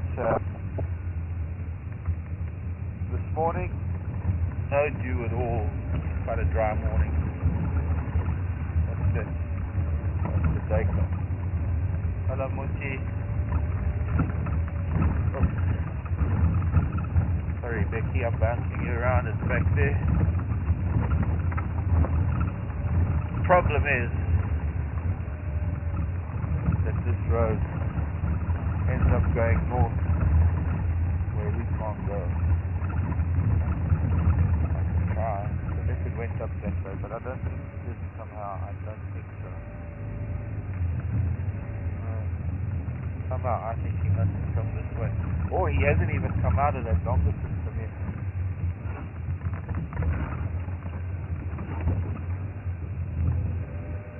this morning, no dew at all. Quite a dry morning. What's this? What's the Daco? Hello, Munchi. Oh, I'm bouncing you around, it's back there. Problem is that this road ends up going north where we can't go. I can try, unless it went up that way, but I don't think it did somehow. I don't think so. Somehow I think he must have come this way. Or he hasn't even come out of that longer system yet.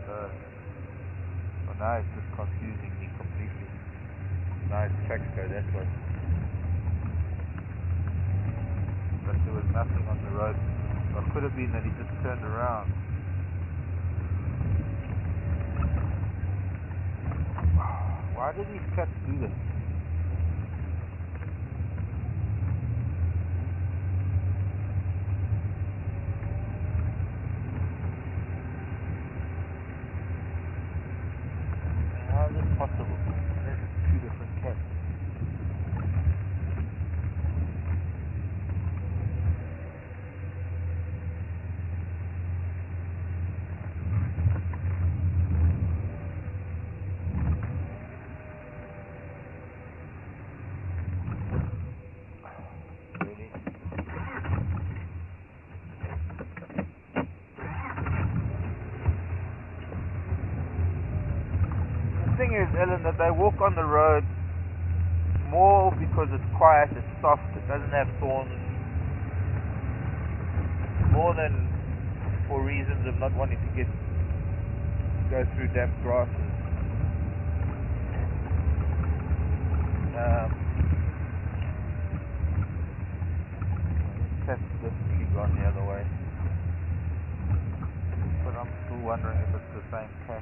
So now it's just confusing me completely. Now his tracks go that way. But there was nothing on the road. It could have been that he just turned around. Why did these cats do this? How is it possible? There's two different cats. The thing is, Ellen, that they walk on the road more because it's quiet, it's soft, it doesn't have thorns, more than for reasons of not wanting to go through damp grasses. This cat's definitely gone the other way, but I'm still wondering if it's the same cat.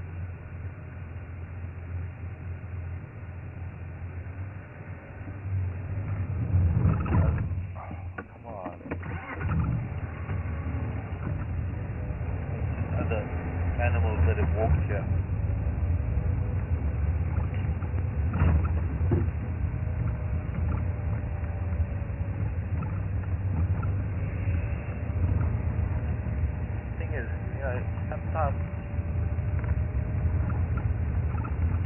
Animals that have walked here. The thing is, sometimes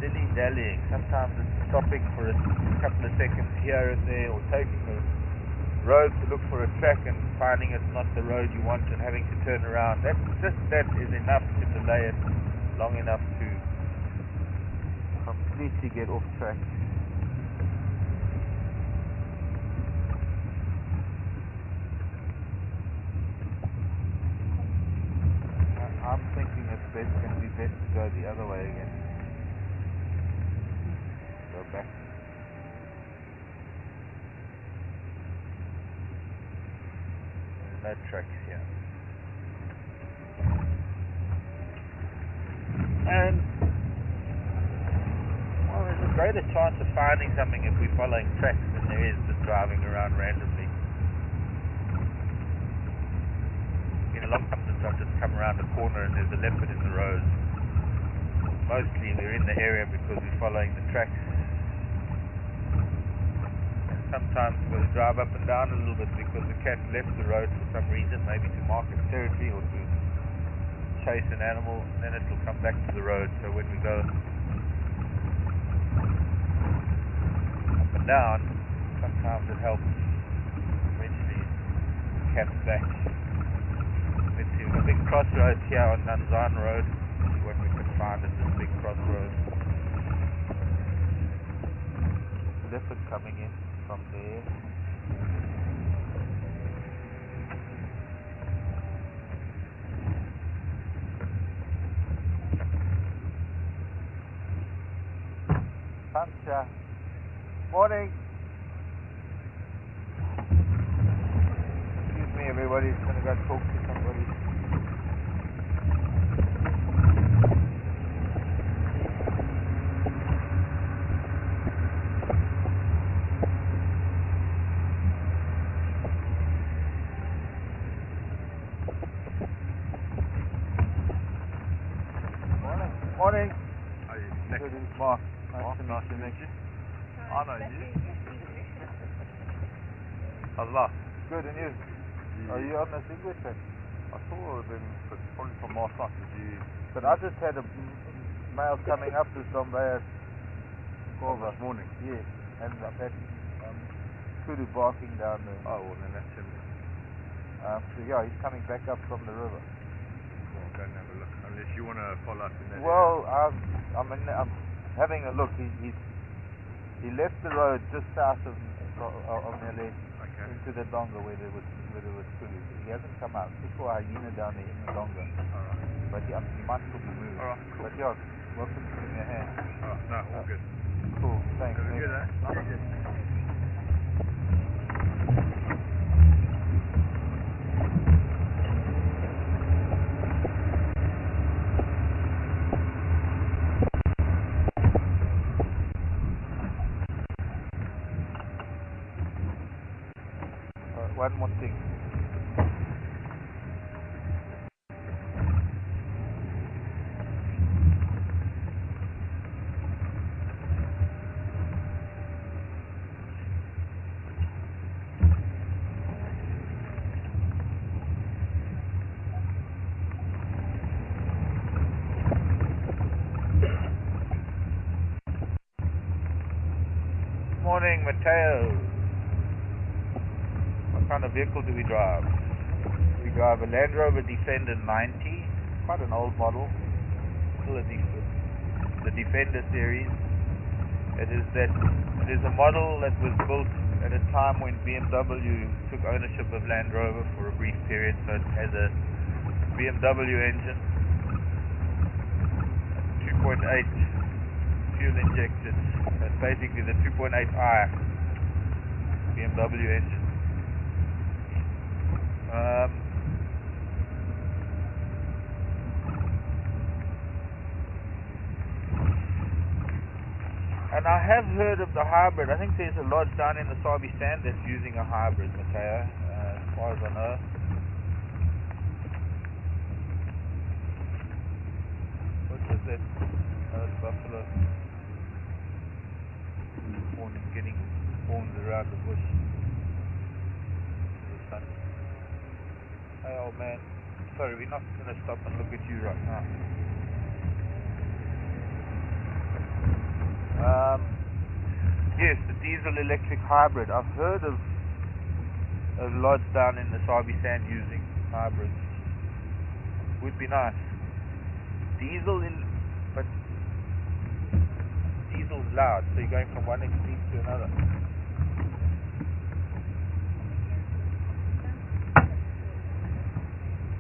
dilly-dallying, sometimes it's stopping for a couple of seconds here and there, or taking the road to look for a track and finding it's not the road you want and having to turn around. That is enough to delay it long enough to completely get off track. I'm thinking it's going to be best to go the other way again. Go back. No tracks here. And well, there's a greater chance of finding something if we're following tracks than there is just driving around randomly. A lot of times I've just come around the corner and there's a leopard in the road. Mostly we're in the area because we're following the tracks. Sometimes we've got to drive up and down a little bit because the cat left the road for some reason, maybe to mark its territory or to chase an animal, and then it will come back to the road. So when we go up and down, sometimes it helps. Eventually the cat's back. Let's see, we've got a big crossroads here on Nanzan Road. See what we can find at this big crossroads. Leopard coming in from there. Pancha. Morning. Excuse me, everybody's going to go talk to somebody. Morning. How are you? Nick. This is Mark. Nice to meet you, Nick. I know you. How's life? Good, and you? Are you on this English then? I saw them, but probably from last night. But I just had a mail coming up to somewhere. This morning? Yeah, and I've had kudu barking down there. Oh, well, then that's him. So yeah, he's coming back up from the river. Well, go and have a look. Unless you want to follow up in that Well, I'm having a look. He left the road just south of Nelly into the donga where there was kudu. He hasn't come out. Just saw a hyena down there in the donga. Alright. But he might still be moving. Alright, cool. But yeah, welcome to your hand. Alright, no, all good. Cool, thanks. Have a good day. One more thing. Morning, Mateo. What kind of vehicle do we drive? We drive a Land Rover Defender 90, quite an old model, still the Defender series. It is a model that was built at a time when BMW took ownership of Land Rover for a brief period, so it has a BMW engine, 2.8 fuel injected. That's basically the 2.8i BMW engine. And I have heard of the hybrid. I think there's a lodge down in the Sabi Sand that's using a hybrid, Mateo, as far as I know. What is that? It's buffalo. Getting horns around the bush. The sun. Hey, old man. Sorry, we're not going to stop and look at you right now. Yes, the diesel electric hybrid. I've heard of a lot down in the Sabi Sand using hybrids. Would be nice. But diesel's loud, so you're going from one extreme to another.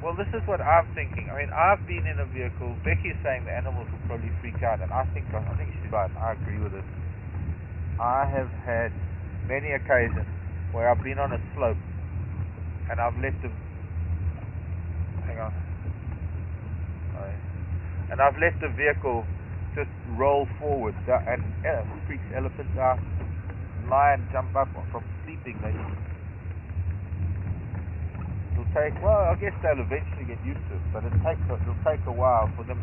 Well, this is what I'm thinking. I mean, I've been in a vehicle. Becky's saying the animals will probably freak out, and I think she's right. I agree with it. I have had many occasions where I've been on a slope and I've let the I've let the vehicle just roll forward, and freaks elephants out, lion jump up from sleeping. It'll take, well, I guess they'll eventually get used to it, but it'll take a while for them.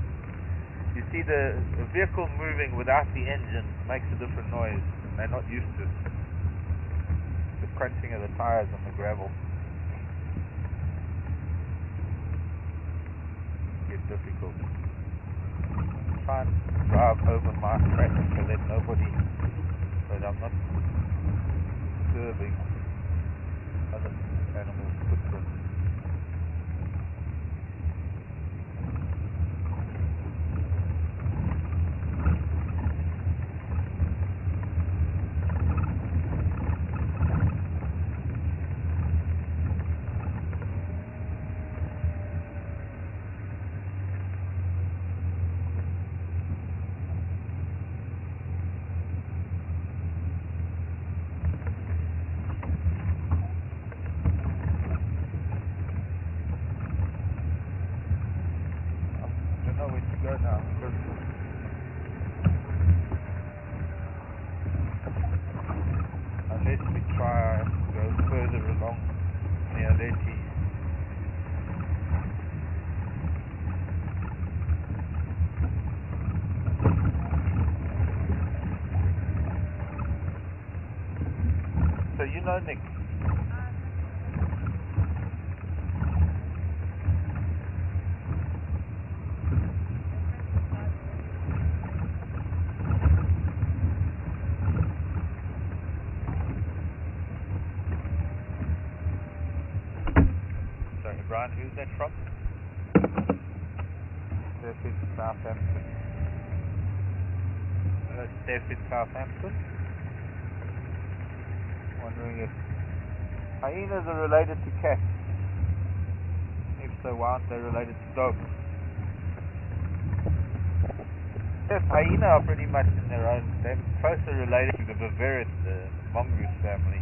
You see, the vehicle moving without the engine makes a different noise. They're not used to it. The crunching of the tires on the gravel. It's difficult. Try and drive over my track so that I'm not disturbing other animals' footprints. Go now, unless we try to go further along near Letty. So you know Nick? Brian, who's that from? Steph in Southampton. Steph in Southampton. Wondering if hyenas are related to cats. If so, why aren't they related to dogs? Yes, hyena are pretty much in their own. They're closer related to the viverrid, the mongoose family.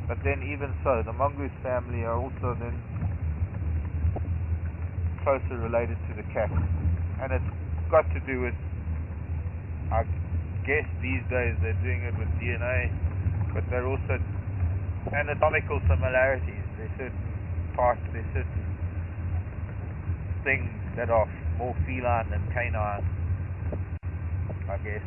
But then even so, the mongoose family are also then closer related to the cat. And it's got to do with, I guess these days they're doing it with DNA, but they're also anatomical similarities. There's certain parts, there's certain things that are more feline than canine, I guess.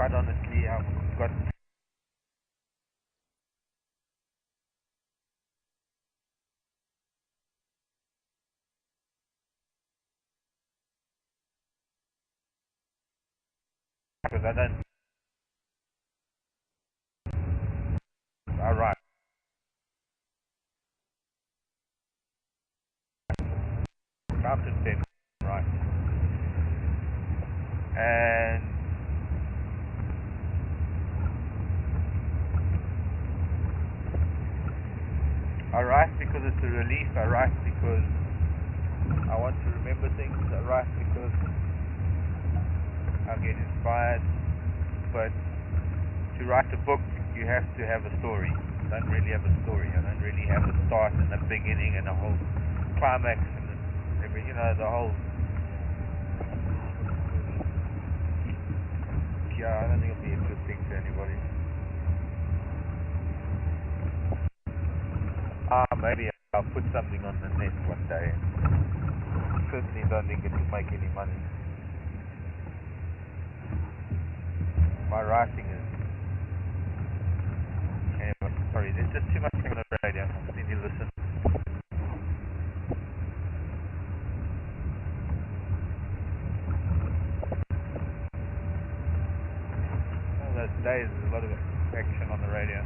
quite honestly, I've got because I don't. I write. Mountain pen, right? And I write because it's a relief. I write because I want to remember things. I write because I get inspired. But to write a book, you have to have a story. I don't really have a story. I don't really have a start and a beginning and a whole climax and every, the whole. Yeah, I don't think it'll be interesting to anybody. Maybe I'll put something on the net one day. Certainly don't think it will make any money. My writing is... Anyway, sorry, there's just too much on the radio. I just need to listen. All those days, there's a lot of action on the radio.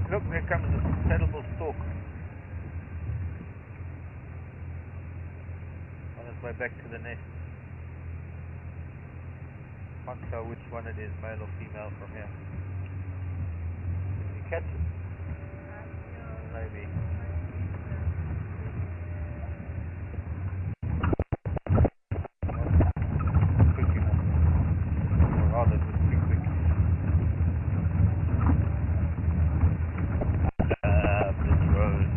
Look, there comes a terrible stork on its way back to the nest. Can't tell which one it is, male or female from here. Can you catch it? Maybe. Quick enough. Or rather, just quick. This road.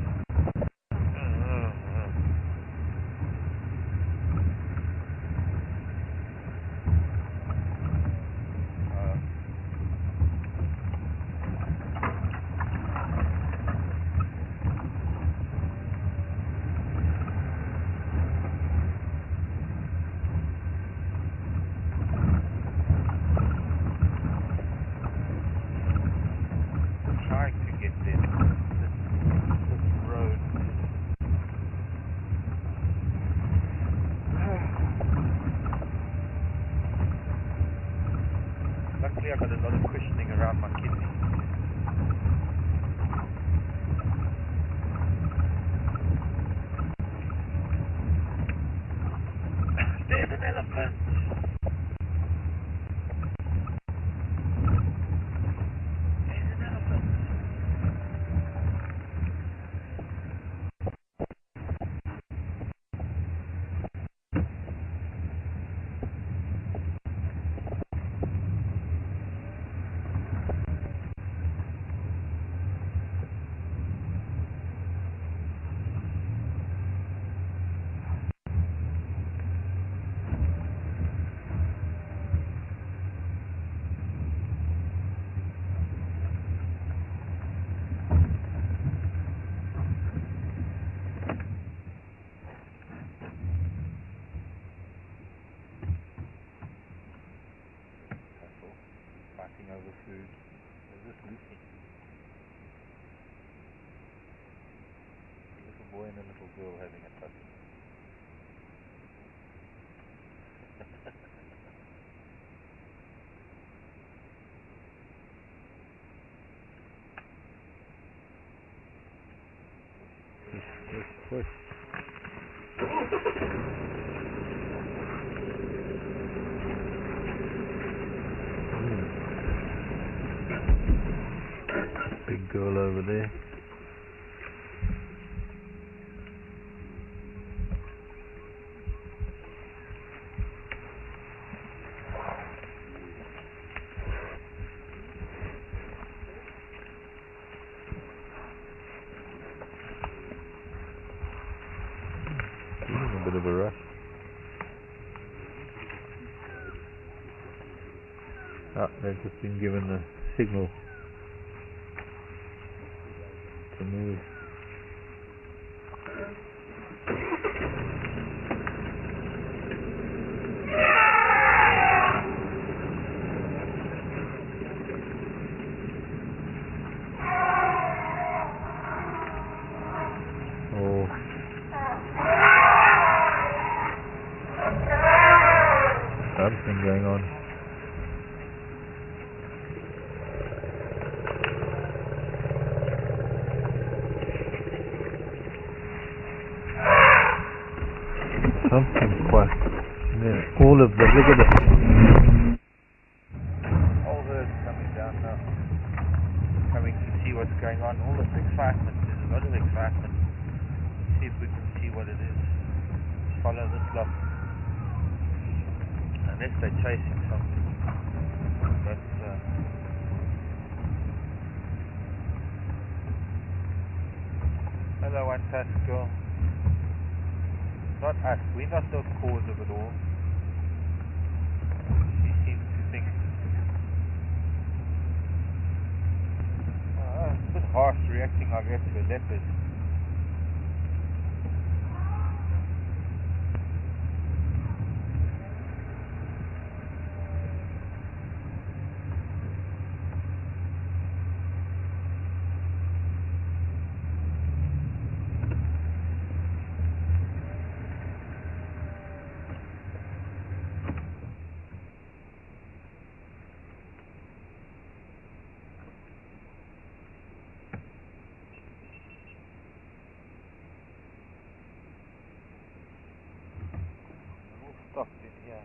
Trying to get this road. Luckily I got a lot of cushioning around my kidney. There's an elephant! food. There's this Lucy. A little boy and a little girl having a tussle. Push. Big girl over there. A bit of a rush. They've just been given a signal to move. Oh. Something going on. Something quite. And then all of the, look at it. All herd's coming down now. Coming to see what's going on. All this excitement. There's a lot of excitement. See if we can see what it is. Follow this lot. Unless they're chasing something. But hello, one tusk girl. Not us, we're not the cause of it all. She seems to think it's a bit harsh reacting, I guess, to a leopard. Stopped in here.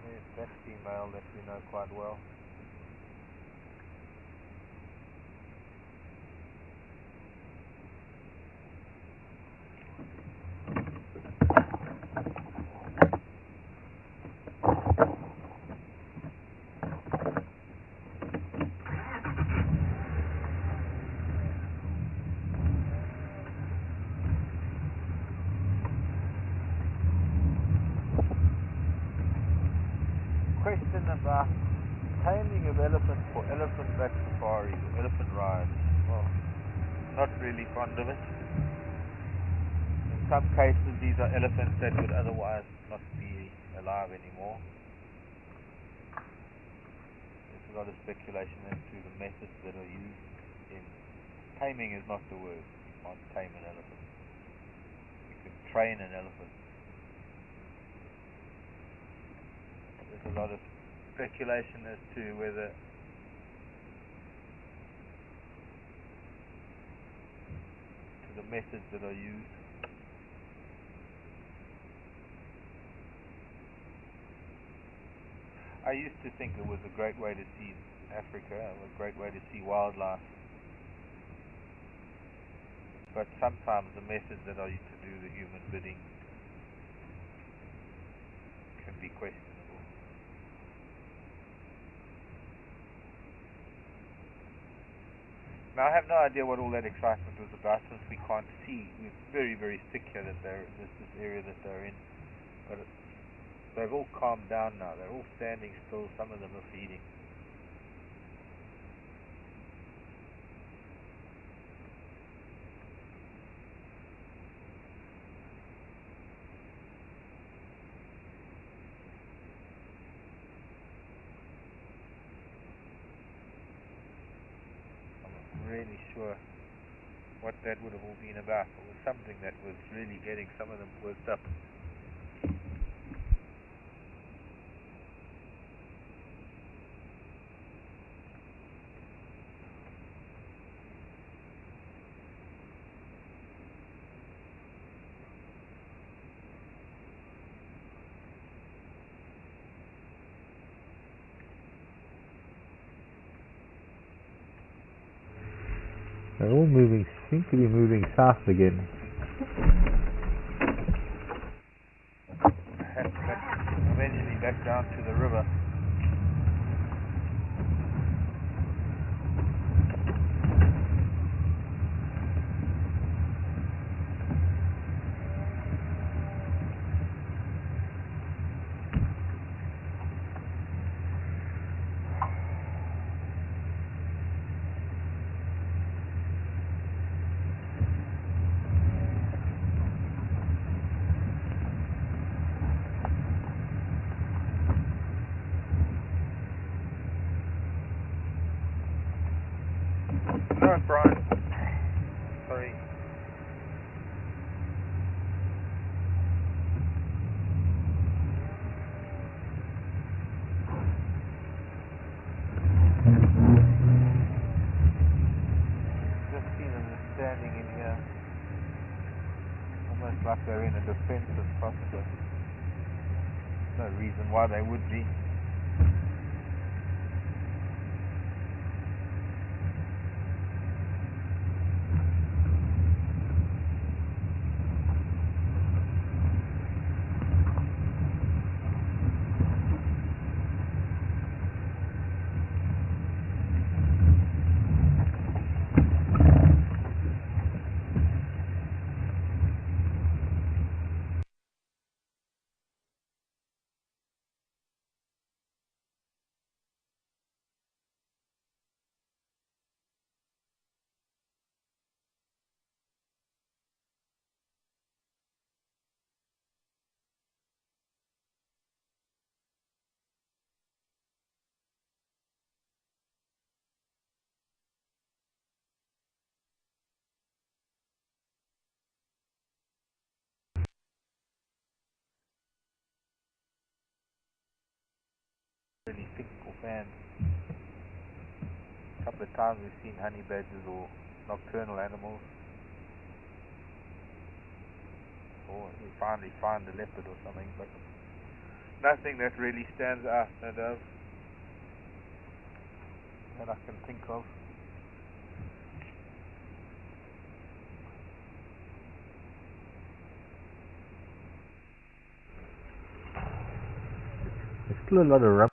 There's that female that we know quite well. Question about taming of elephants for elephant back safaris, elephant rides. Well, not really fond of it. In some cases these are elephants that would otherwise not be alive anymore. There's a lot of speculation as to the methods that are used in taming. Is not the word. You can't tame an elephant. You can train an elephant. There's a lot of speculation as to whether the methods that are used. I used to think it was a great way to see Africa, a great way to see wildlife, but sometimes the methods that are used to do the human bidding can be questionable. Now I have no idea what all that excitement was about, since we can't see. We're very, very thick here that there's this area that they're in. But they've all calmed down now. They're all standing still. Some of them are feeding. really sure what that would have all been about. It was something that was really getting some of them worked up. They're all seem to be moving south again. Eventually back down to the river. No, Brian. Sorry. Just see them just standing in here. Almost like they're in a defensive posture. No reason why they would be. Really fickle fans. A couple of times we've seen honey badgers or nocturnal animals, or we finally find a leopard or something, but nothing that really stands out, no doubt, that I can think of. There's still a lot of rubber.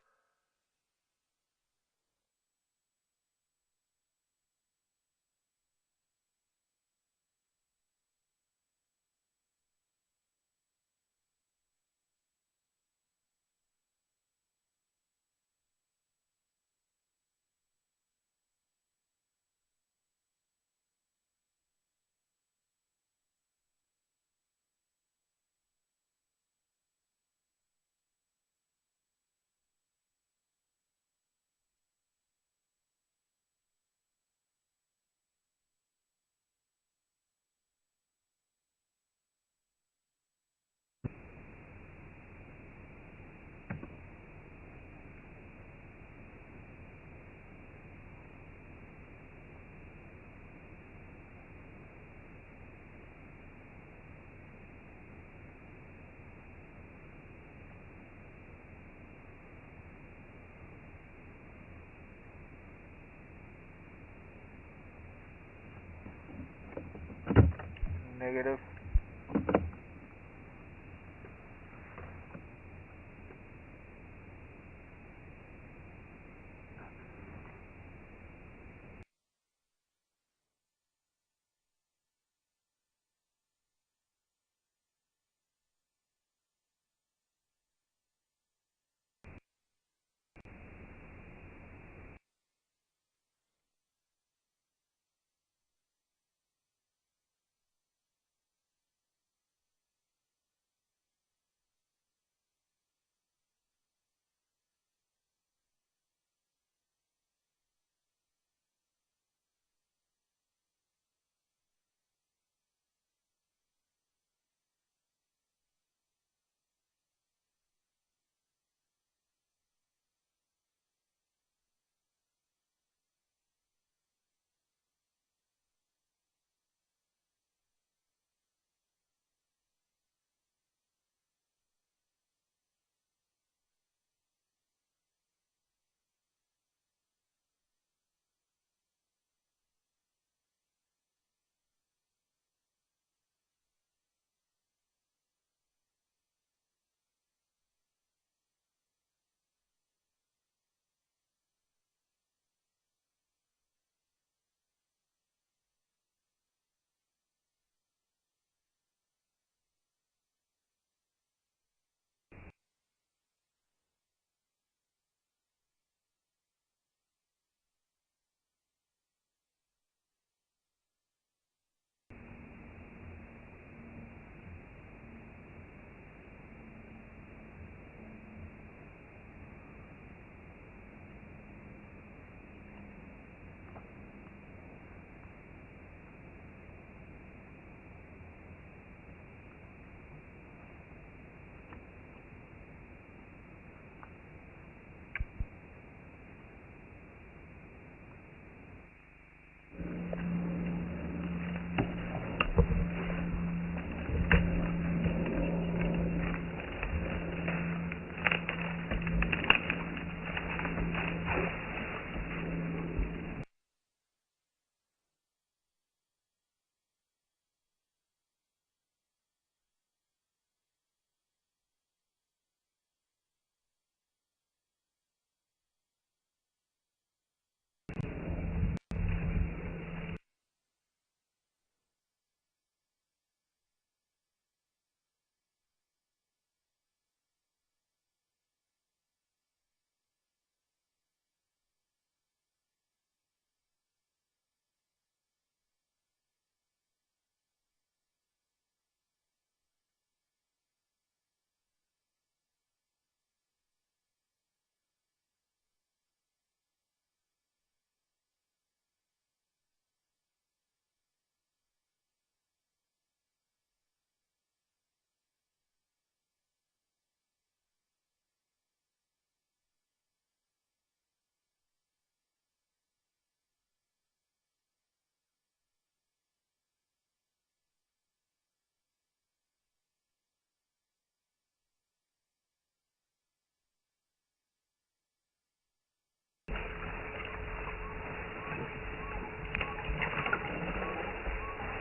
Negative.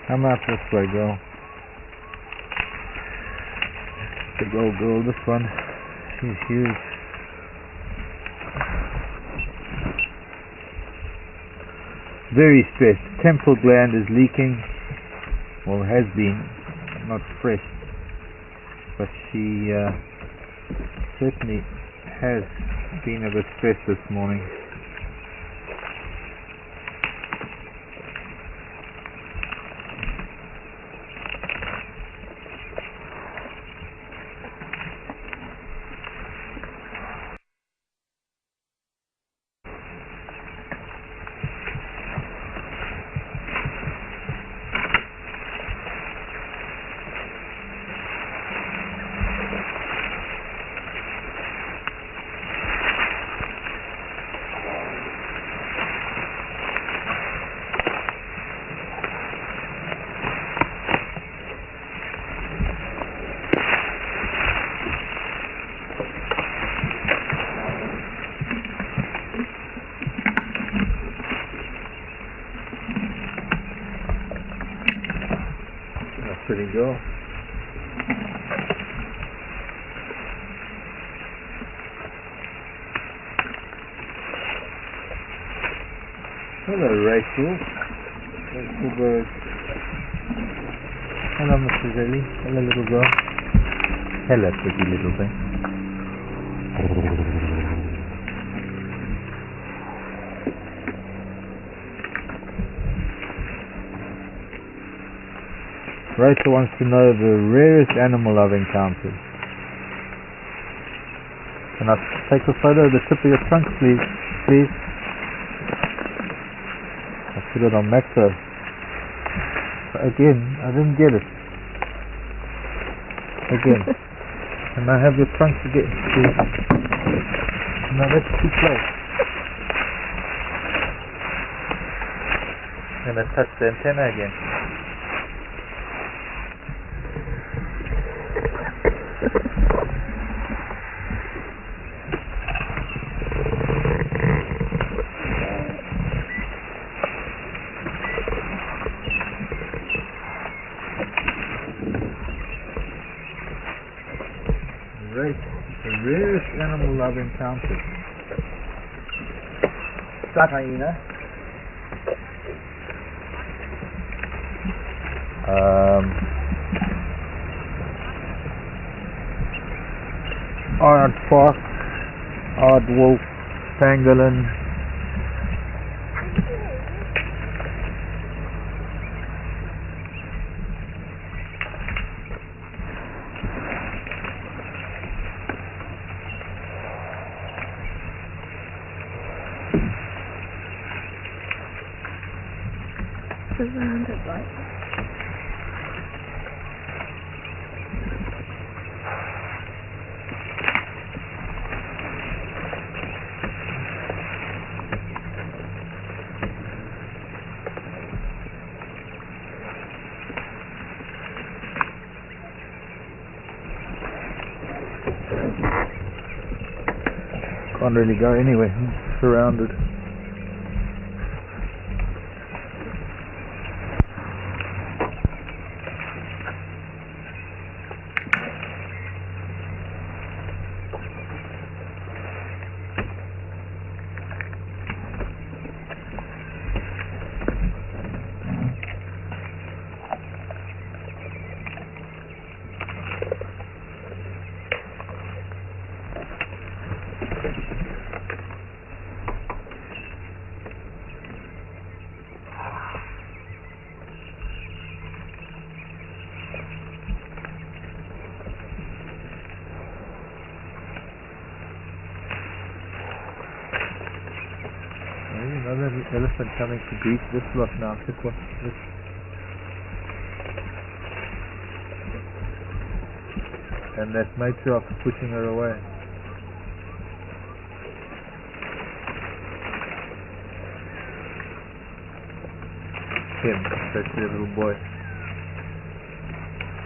Come out this way, girl. Big old girl, this one. She's huge. Very stressed. Temporal gland is leaking. Well, has been. Not fresh. But she certainly has been a bit stressed this morning. Pretty girl. Hello, Rachel. Rachel bird. Hello, Mrs. Ellie. Hello, little girl. Hello, pretty little thing. Rachel wants to know the rarest animal I've encountered. Can I take a photo of the tip of your trunk, please? Please? I put it on macro. But again, I didn't get it. Again. Can I have your trunk again, please? No, that's too close. I'm going to touch the antenna again. The rarest animal I've encountered. Black hyena. Odd fox, odd wolf, pangolin. Surrounded by Can't really go anywhere. I'm surrounded. Another elephant coming to greet this lot now. This one. This. And that matriarch pushing her away. Him, that's the little boy.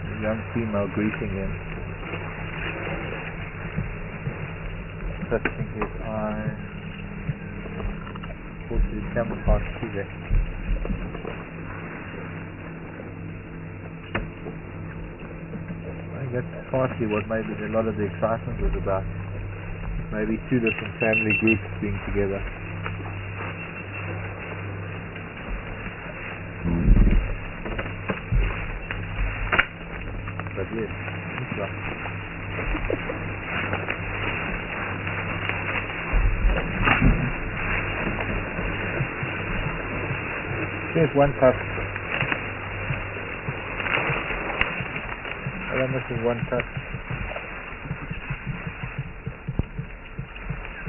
The young female greeting him. Touching his eye. To the camera can't see that. that's partly what maybe a lot of the excitement was about. Maybe two different family groups being together. But yes, it's right. There's one cup. I'm missing one cup.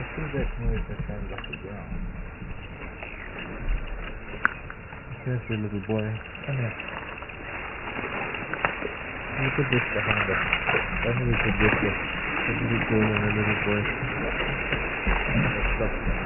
What is that noise that sounds like a ground? There's the little boy. Come here. Look at this behind us. Only we can get this. The little girl and the little boy. Let's stop now.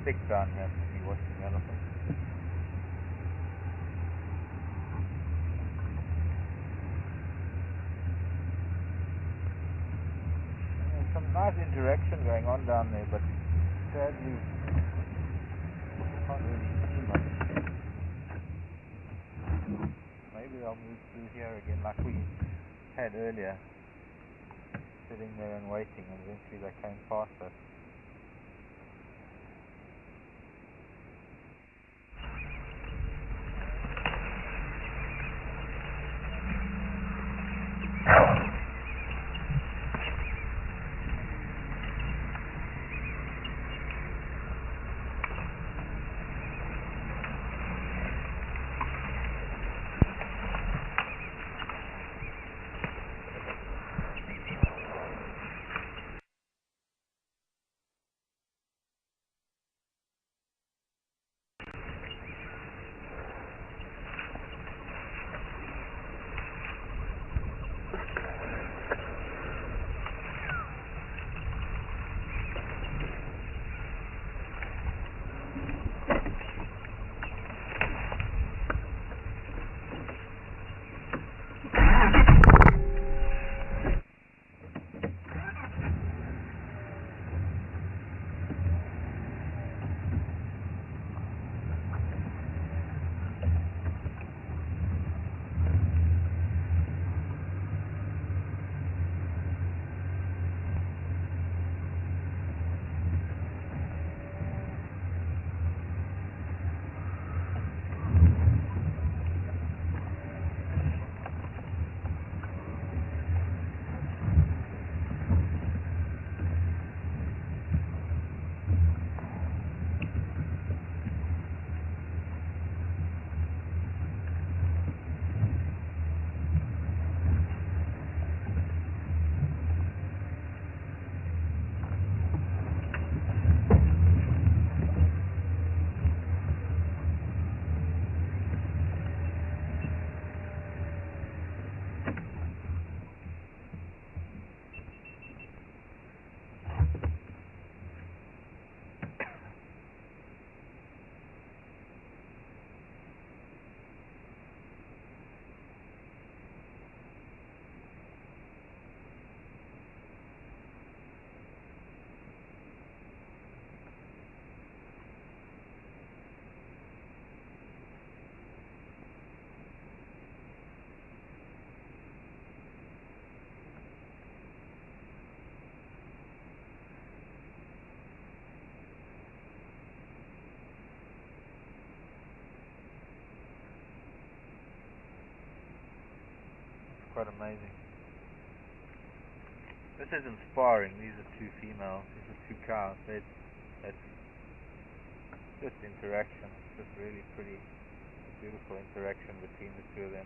Thick down here to be watching elephants. There's some nice interaction going on down there, but sadly can't really see much. Maybe I'll move through here again like we had earlier, sitting there and waiting, and eventually they came past us. quite amazing. This isn't sparring, these are two females, these are two cows. It's just interaction. It's just really pretty, beautiful interaction between the two of them.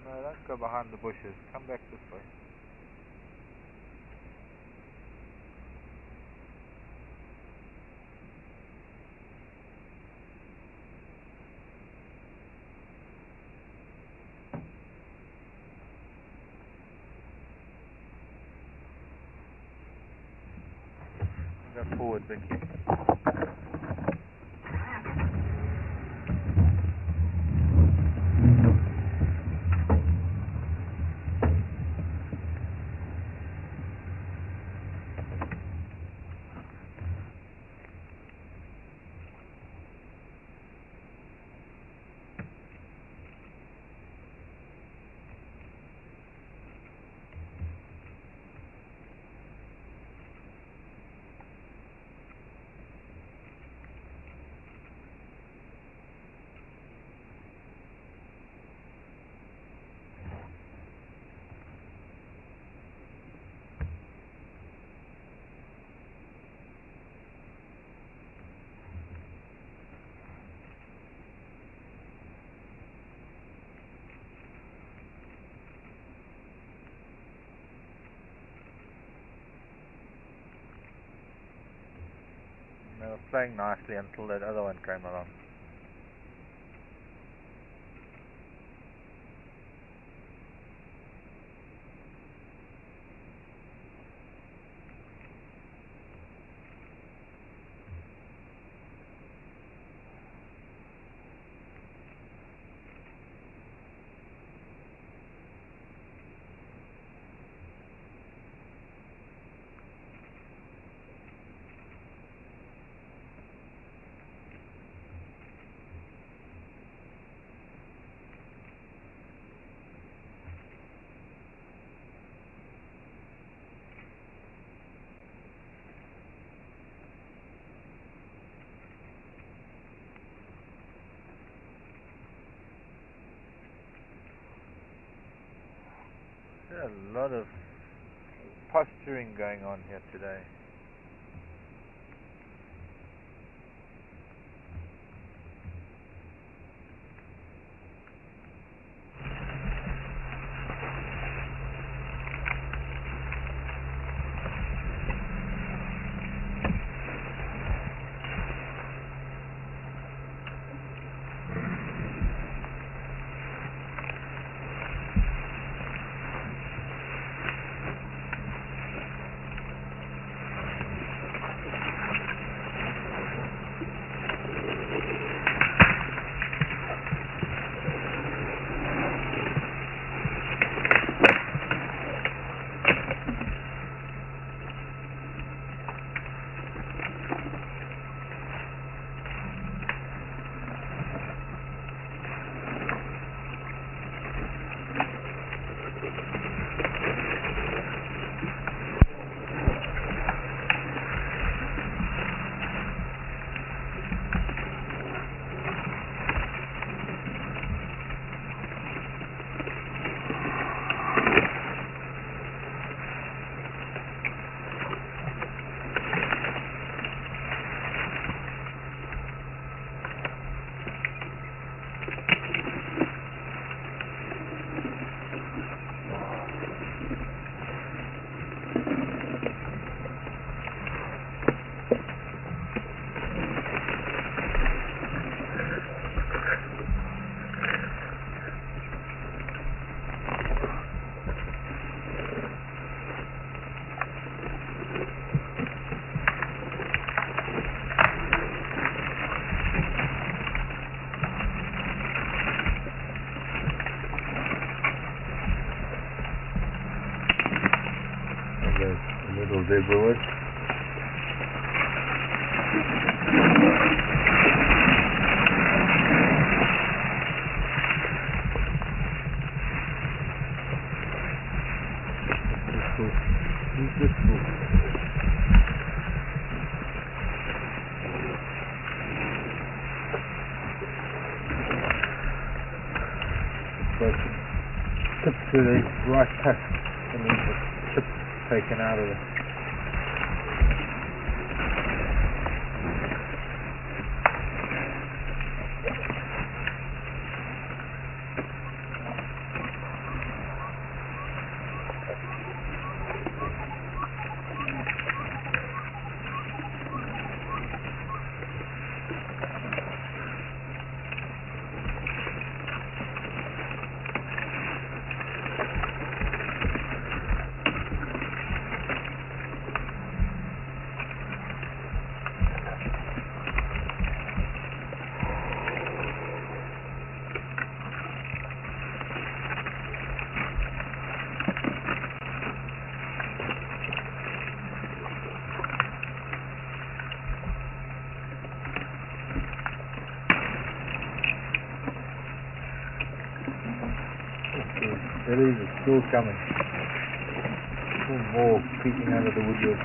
No, don't go behind the bushes. Come back this way. Go forward, Vicky. They were playing nicely until that other one came along. There's a lot of posturing going on here today. Little zebra. with a right cut and then the chip taken out of it. Bellies are still coming. Still more creeping out of the woodwork.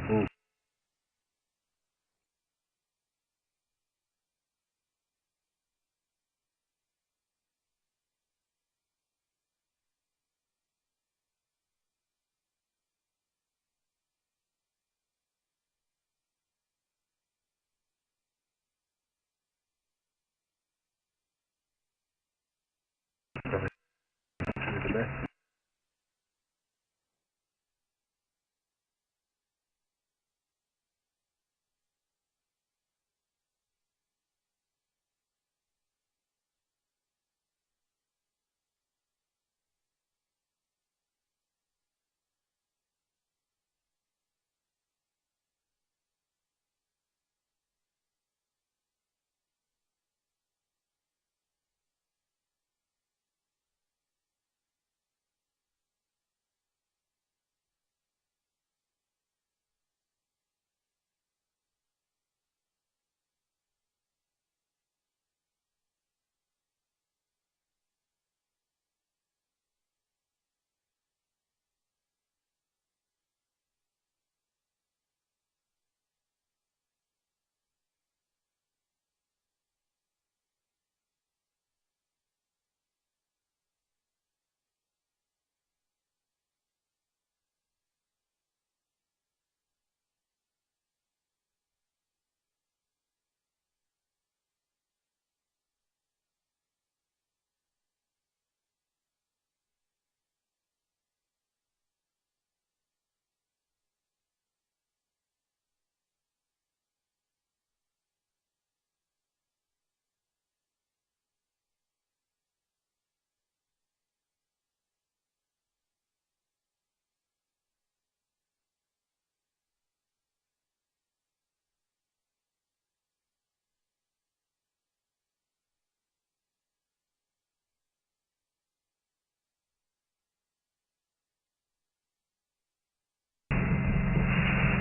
Bull. Coming to the left.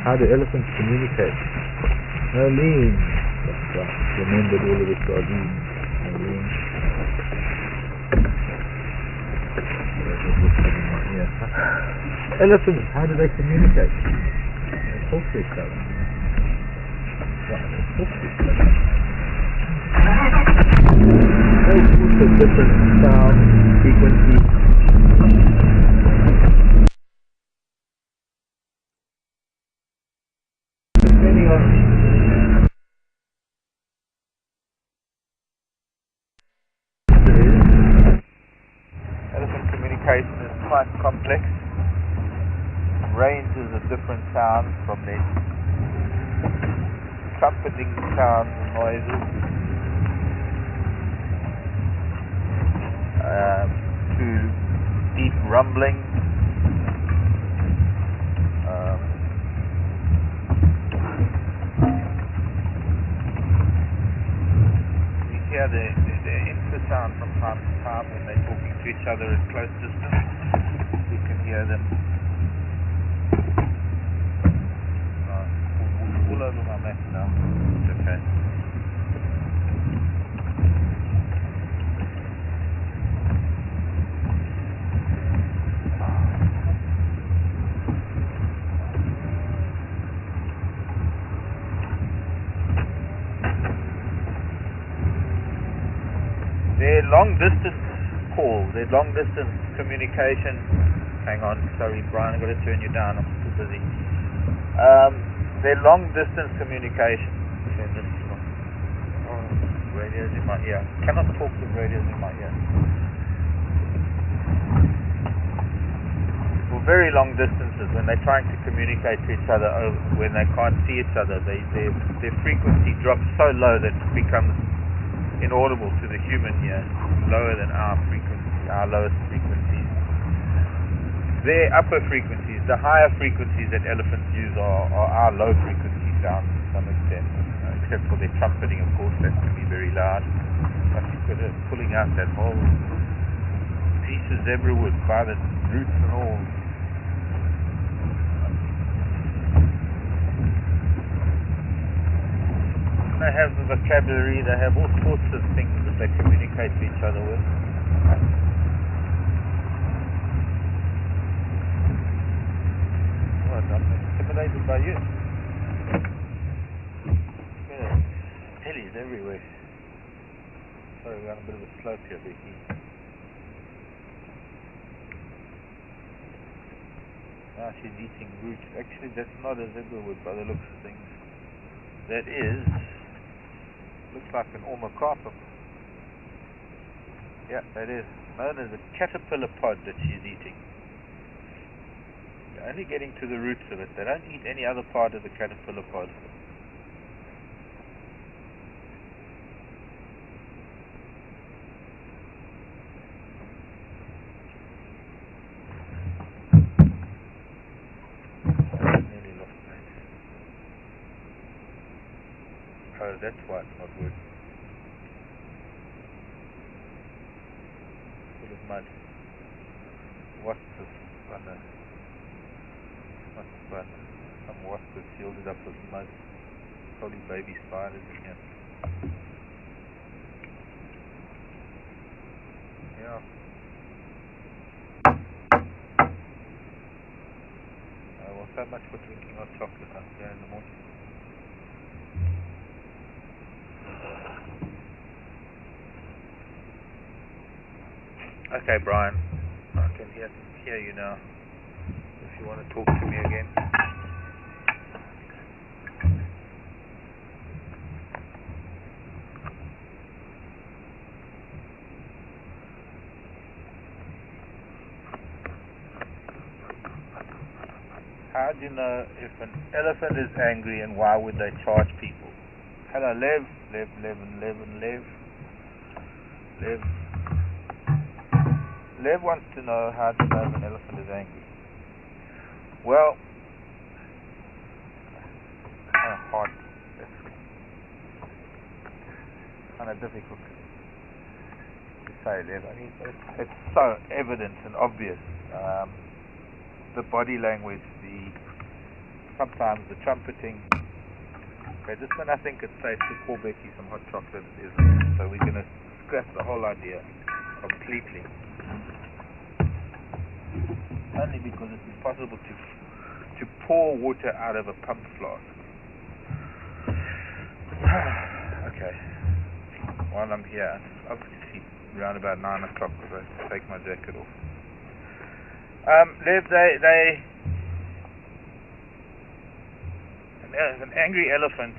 How do elephants communicate? Arlene. That's right. Remembered all of it, Arlene. Arlene. Elephants, how do they communicate? They talk to each other. Right, they talk to each other. All sorts of different sound frequencies. Depending on elephant communication is quite complex. Ranges of different sounds from their trumpeting sounds and noises to deep rumbling. You hear the infrasound from time to time when they're talking to each other at close distance. You can hear them. All over my map now. It's okay. Their long distance call, their long distance communication. Hang on, sorry Brian, I've got to turn you down, I'm too busy. Their long distance communication. Okay, this is radios in my ear. Cannot talk to radios in my ear. For very long distances, when they're trying to communicate to each other, when they can't see each other, their frequency drops so low that it becomes inaudible to the human ear, lower than our frequency, our lowest frequencies. Their upper frequencies, the higher frequencies that elephants use are our low frequency sounds to some extent, except for their trumpeting, of course, that can be very loud. But because they're pulling out that whole piece of zebra wood by the roots and all. They have the vocabulary, they have all sorts of things that they communicate to each other with. What, I'm intimidated by you? Hellies everywhere. Sorry, we're on a bit of a slope here, Becky. Now she's eating roots. Actually, that's not a zebra wood by the looks of things. That is... looks like an ormocarpum. Yeah, that is known as a caterpillar pod that she's eating. They're only getting to the roots of it. They don't eat any other part of the caterpillar pod. Nearly lost mate. Oh, that's why it's not working. Full of mud. What's this? Not fun. Some wasp has filled it up with mud. Probably baby spiders in here. Yeah. Well, so much for drinking hot chocolate here in the morning. Okay, Brian, I can hear you now. If you want to talk to me again. How do you know if an elephant is angry and why would they charge people? Hello, Lev. Lev wants to know how to know if an elephant is angry. Well, kind of hard. It's kind of difficult to say, Lev. I mean, it's so evident and obvious. The body language, sometimes the trumpeting. Okay, just when I think it's safe to pour Becky some hot chocolate, it isn't. So we're going to scrap the whole idea completely. Only because it's impossible to pour water out of a pump flask. Okay. While I'm here, it's obviously around about 9 o'clock because I have to take my jacket off. Lev, an angry elephant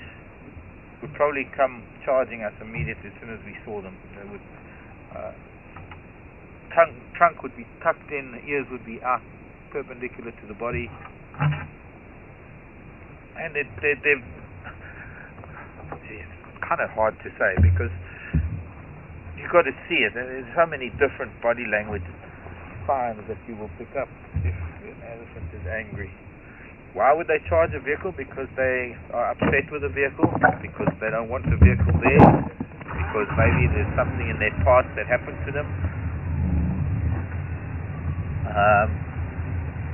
would probably come charging us immediately as soon as we saw them. They would, trunk would be tucked in, the ears would be out perpendicular to the body, and it's kind of hard to say because you've got to see it. There's so many different body language signs that you will pick up if an elephant is angry. Why would they charge a vehicle? Because they are upset with the vehicle, because they don't want the vehicle there, because maybe there's something in their past that happened to them.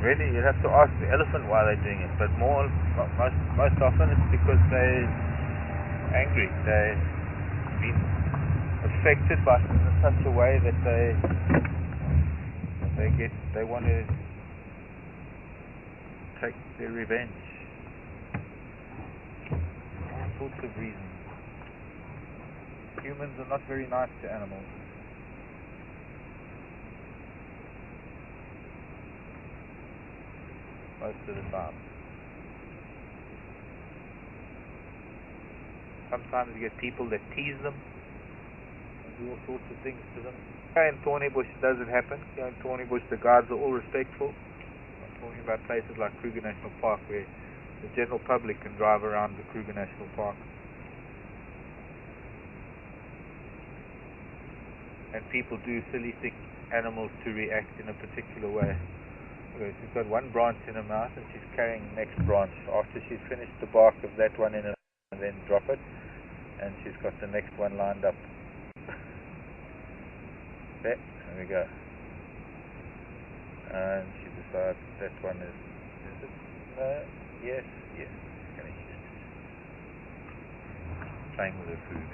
Really, you'd have to ask the elephant why they're doing it. But most often it's because they're angry. They've been affected by it in such a way that they want to take their revenge. All sorts of reasons. Humans are not very nice to animals. Most of the time. Sometimes you get people that tease them and do all sorts of things to them. Here in Thornybush does it happen. Here in Thornybush the guards are all respectful. I'm talking about places like Kruger National Park where the general public can drive around the Kruger National Park. And people do silly things, animals to react in a particular way. Okay, she's got one branch in her mouth and she's carrying the next branch after she's finished the bark of that one in her and then drop it, and she's got the next one lined up. Okay, there we go. And she decides that one is it? No, yes, getting used to it. Playing with her food.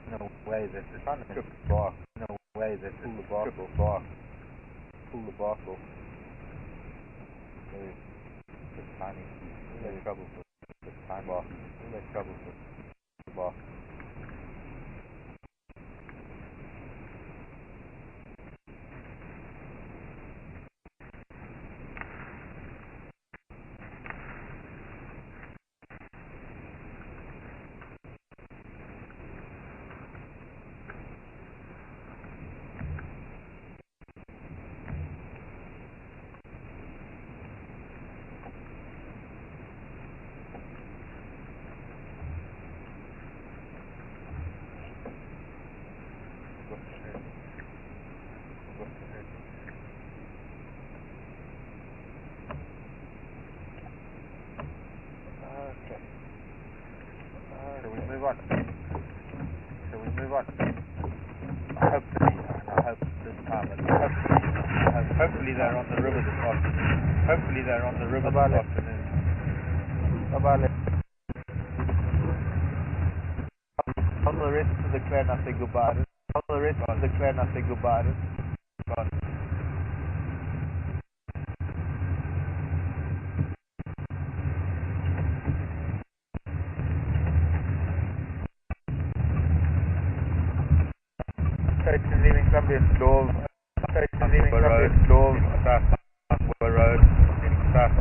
In a way that the sun is bark, in a way that pull the bark off. Very tiny piece. Very troublesome. Tiny bark. Very troublesome. Bark. Shall we move on? I hope this time, hopefully they're on the river this afternoon. Tell the rest of the clan I say goodbye. God. Station leaving Columbia Clove. Station leaving Columbia Clove. South Road. Heading south.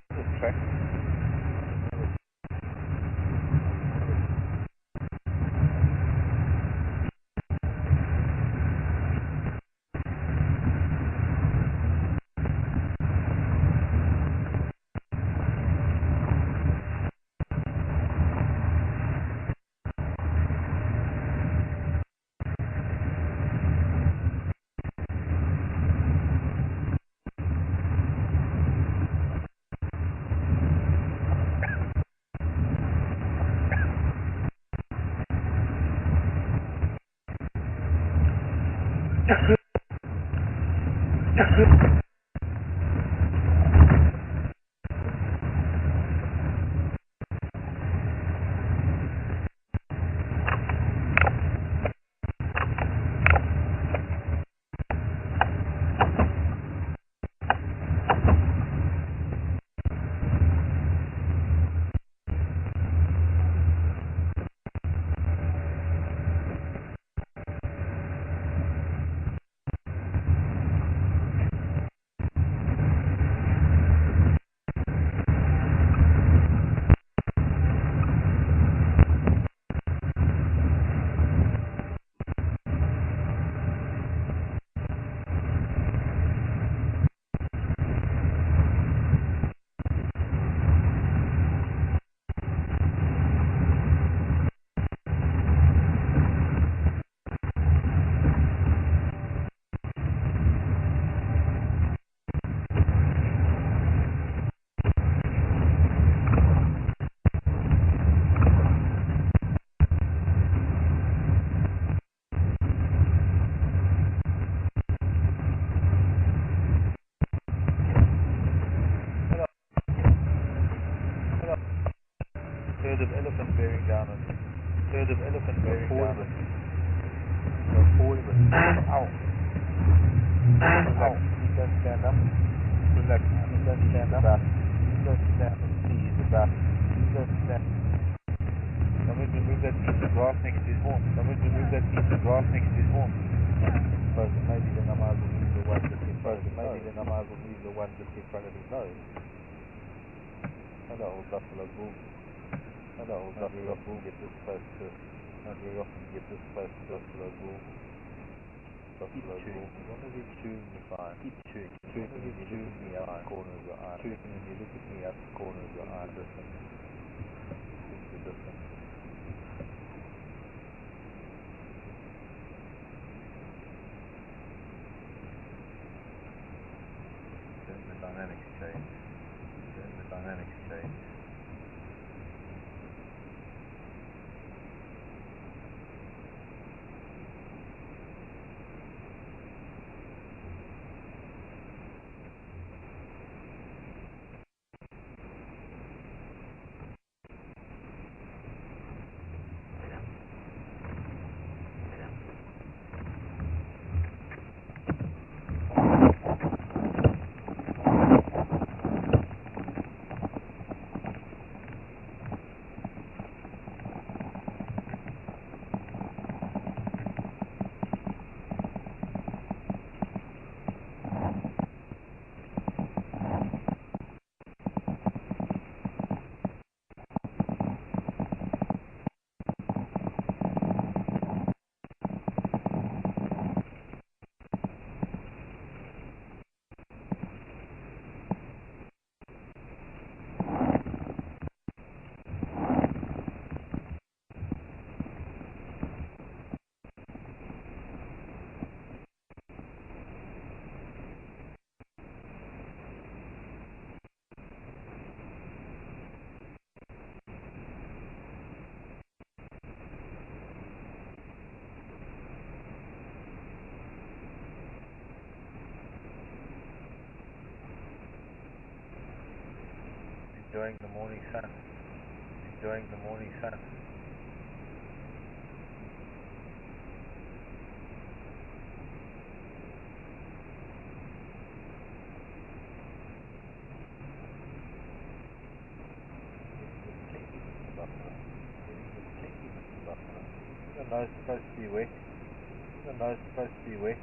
This track. elephant bearing down on me. Herd of elephant bearing down on me. Go forward. Ow. Ow. Don't stand up. Relax. Don't stand up. Don't stand up. Please, about. Don't stand. Someone remove that piece of grass next to his horn. Someone remove that piece of grass next to his horn. But maybe then I might as well move the one just in front of his nose. Maybe then I might as well move the one just in front of his nose. Hello, old buffalo bull. Hello, old buffalo bull. Get this close to. Not very often get this close to buffalo bull. Buffalo bull. As long as he's chewing, you're fine. Keep chewing. As long as he's chewing me out the corner of your eye. Chewing when you look at me out the corner of your eye. Listen. Things are different. Then the dynamics change. Then the dynamics change. Enjoying the morning sun. Enjoying the morning sun. Your nose is supposed to be wet. Your nose is supposed to be wet.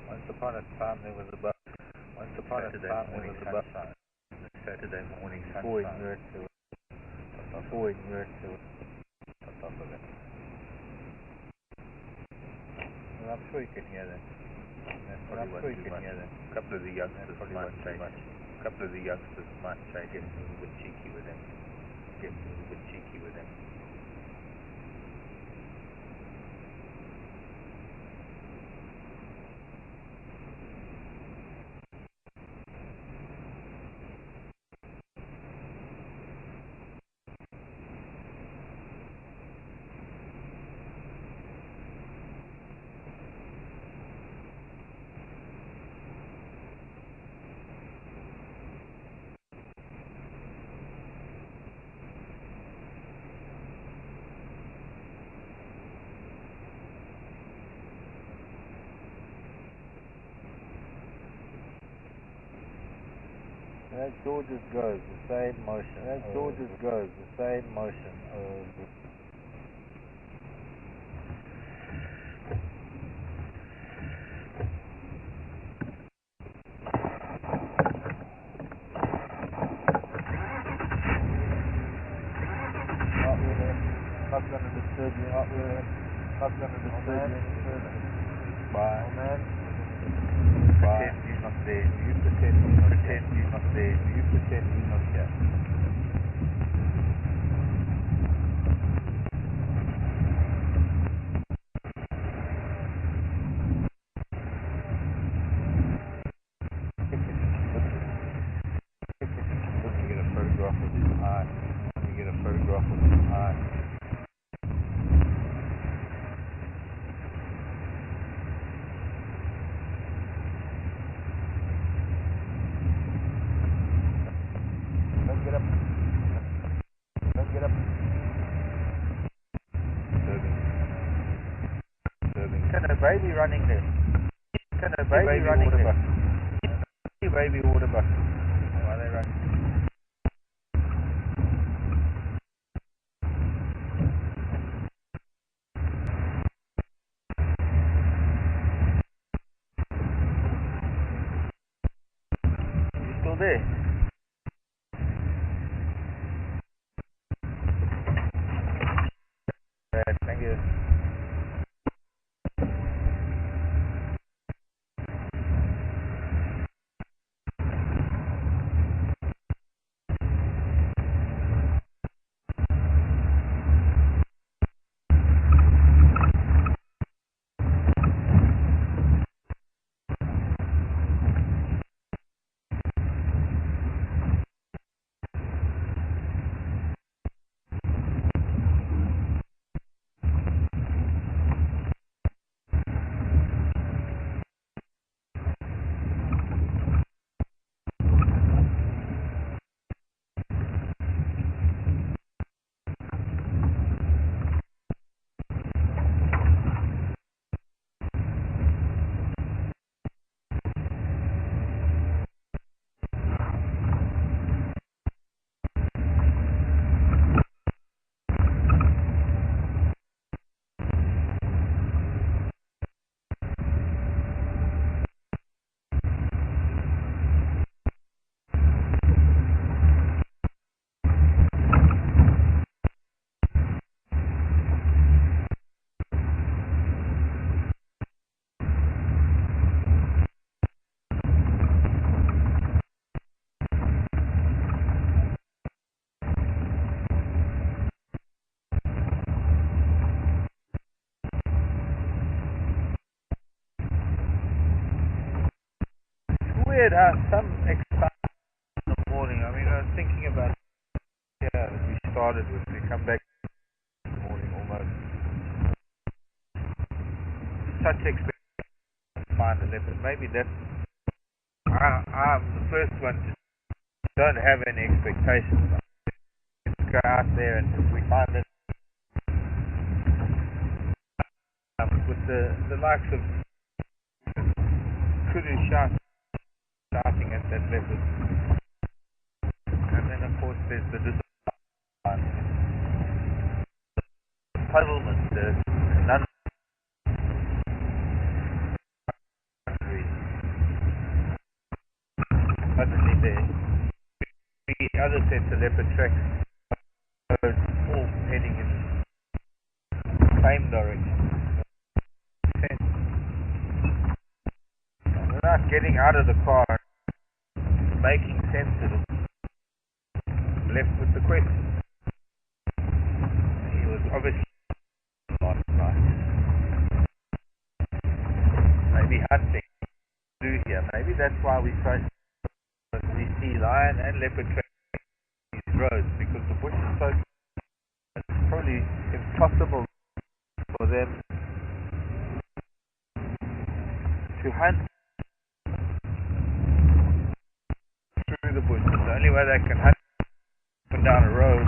Once upon a time there was a buck. Once upon a time there was a buck. Saturday morning sunshine. Forward near to the top of it. Well, I'm sure you can hear them. I'm sure you can hear them. A couple of the youngsters might change. A couple of the youngsters might change. Get a little bit cheeky with them. Get a little bit cheeky with them. As George's goes, the same motion. As George's goes, the same motion. Not going to disturb you. Not going to disturb you any further. Bye. Man. Bye. Pretend you're not there. You pretend you're not there. You're not there. You pretend you're not here. Let me get a photograph of his eye. Let me get a photograph of his eye. Don't get up. Don't get up. Disturbing. Can a baby running there? Can a baby running there? Baby water buck. Why are they running? You still there? Thank you. Weird how some excitement in the morning. I mean, I was thinking about that we started with. We come back in the morning almost. Such expectation to find a leopard. Maybe that's. I'm the first one to don't have any expectations. Let's go out there and if we find it. With the likes of kudu shouting at that leopard. And then of course there's the puzzlement, the suddenly there three other sets of leopard tracks all heading in the same direction. Without getting out of the car and making sense of it, left with the question. He was obviously last night. Maybe hunting do here. Maybe that's why we see lion and leopard tracks these roads, because the bush is so it's probably impossible for them to hunt through the bush. The only way they can hunt up and down a road,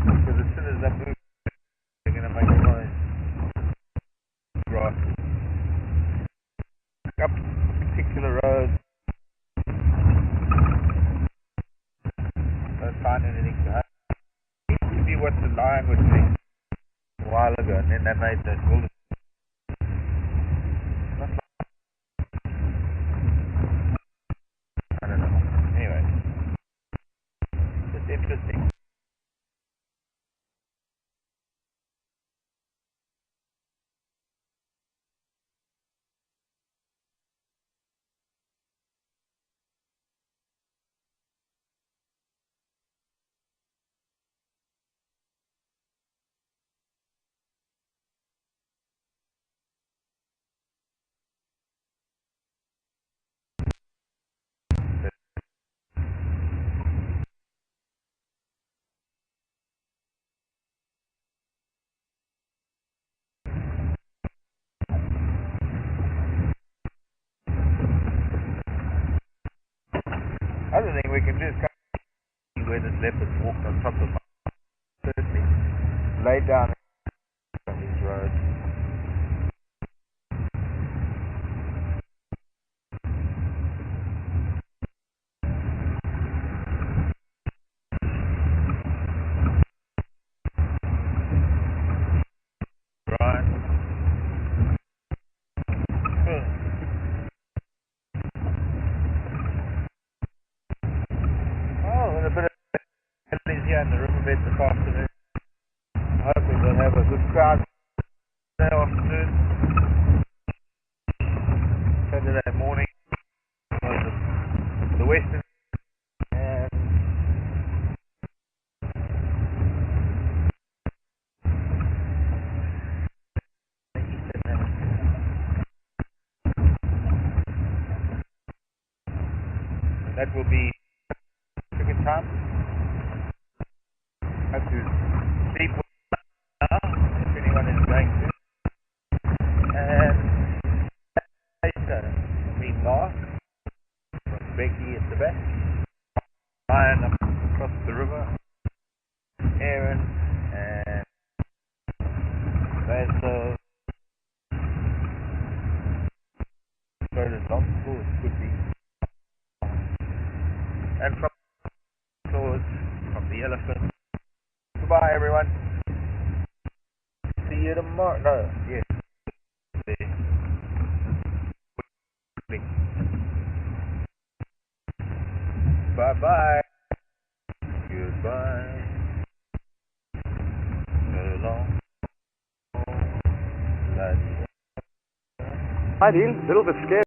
because as soon as they move, they're going to make a noise. Grass. Up a particular road, ago, and then they made that golden. Not like, I don't know. Anyway, just interesting. Other thing we can do is come see where this leopard walked on top of my firstly, lay down on these roads. Right. Oh, and a bit of families here in the riverbed this afternoon. Hoping we'll have a good crowd Saturday afternoon. Saturday morning. The western and the eastern. That will be second time. Have to sleep now if anyone is going to. And later, me Mark from Becky at the back. Ryan up across the river. Aaron and Basil. So it's not cool, it could be. And from the elephant. Goodbye, everyone. See you tomorrow. No, yes. Bye bye. Goodbye. So long. Hi, Dean. Little bit scared.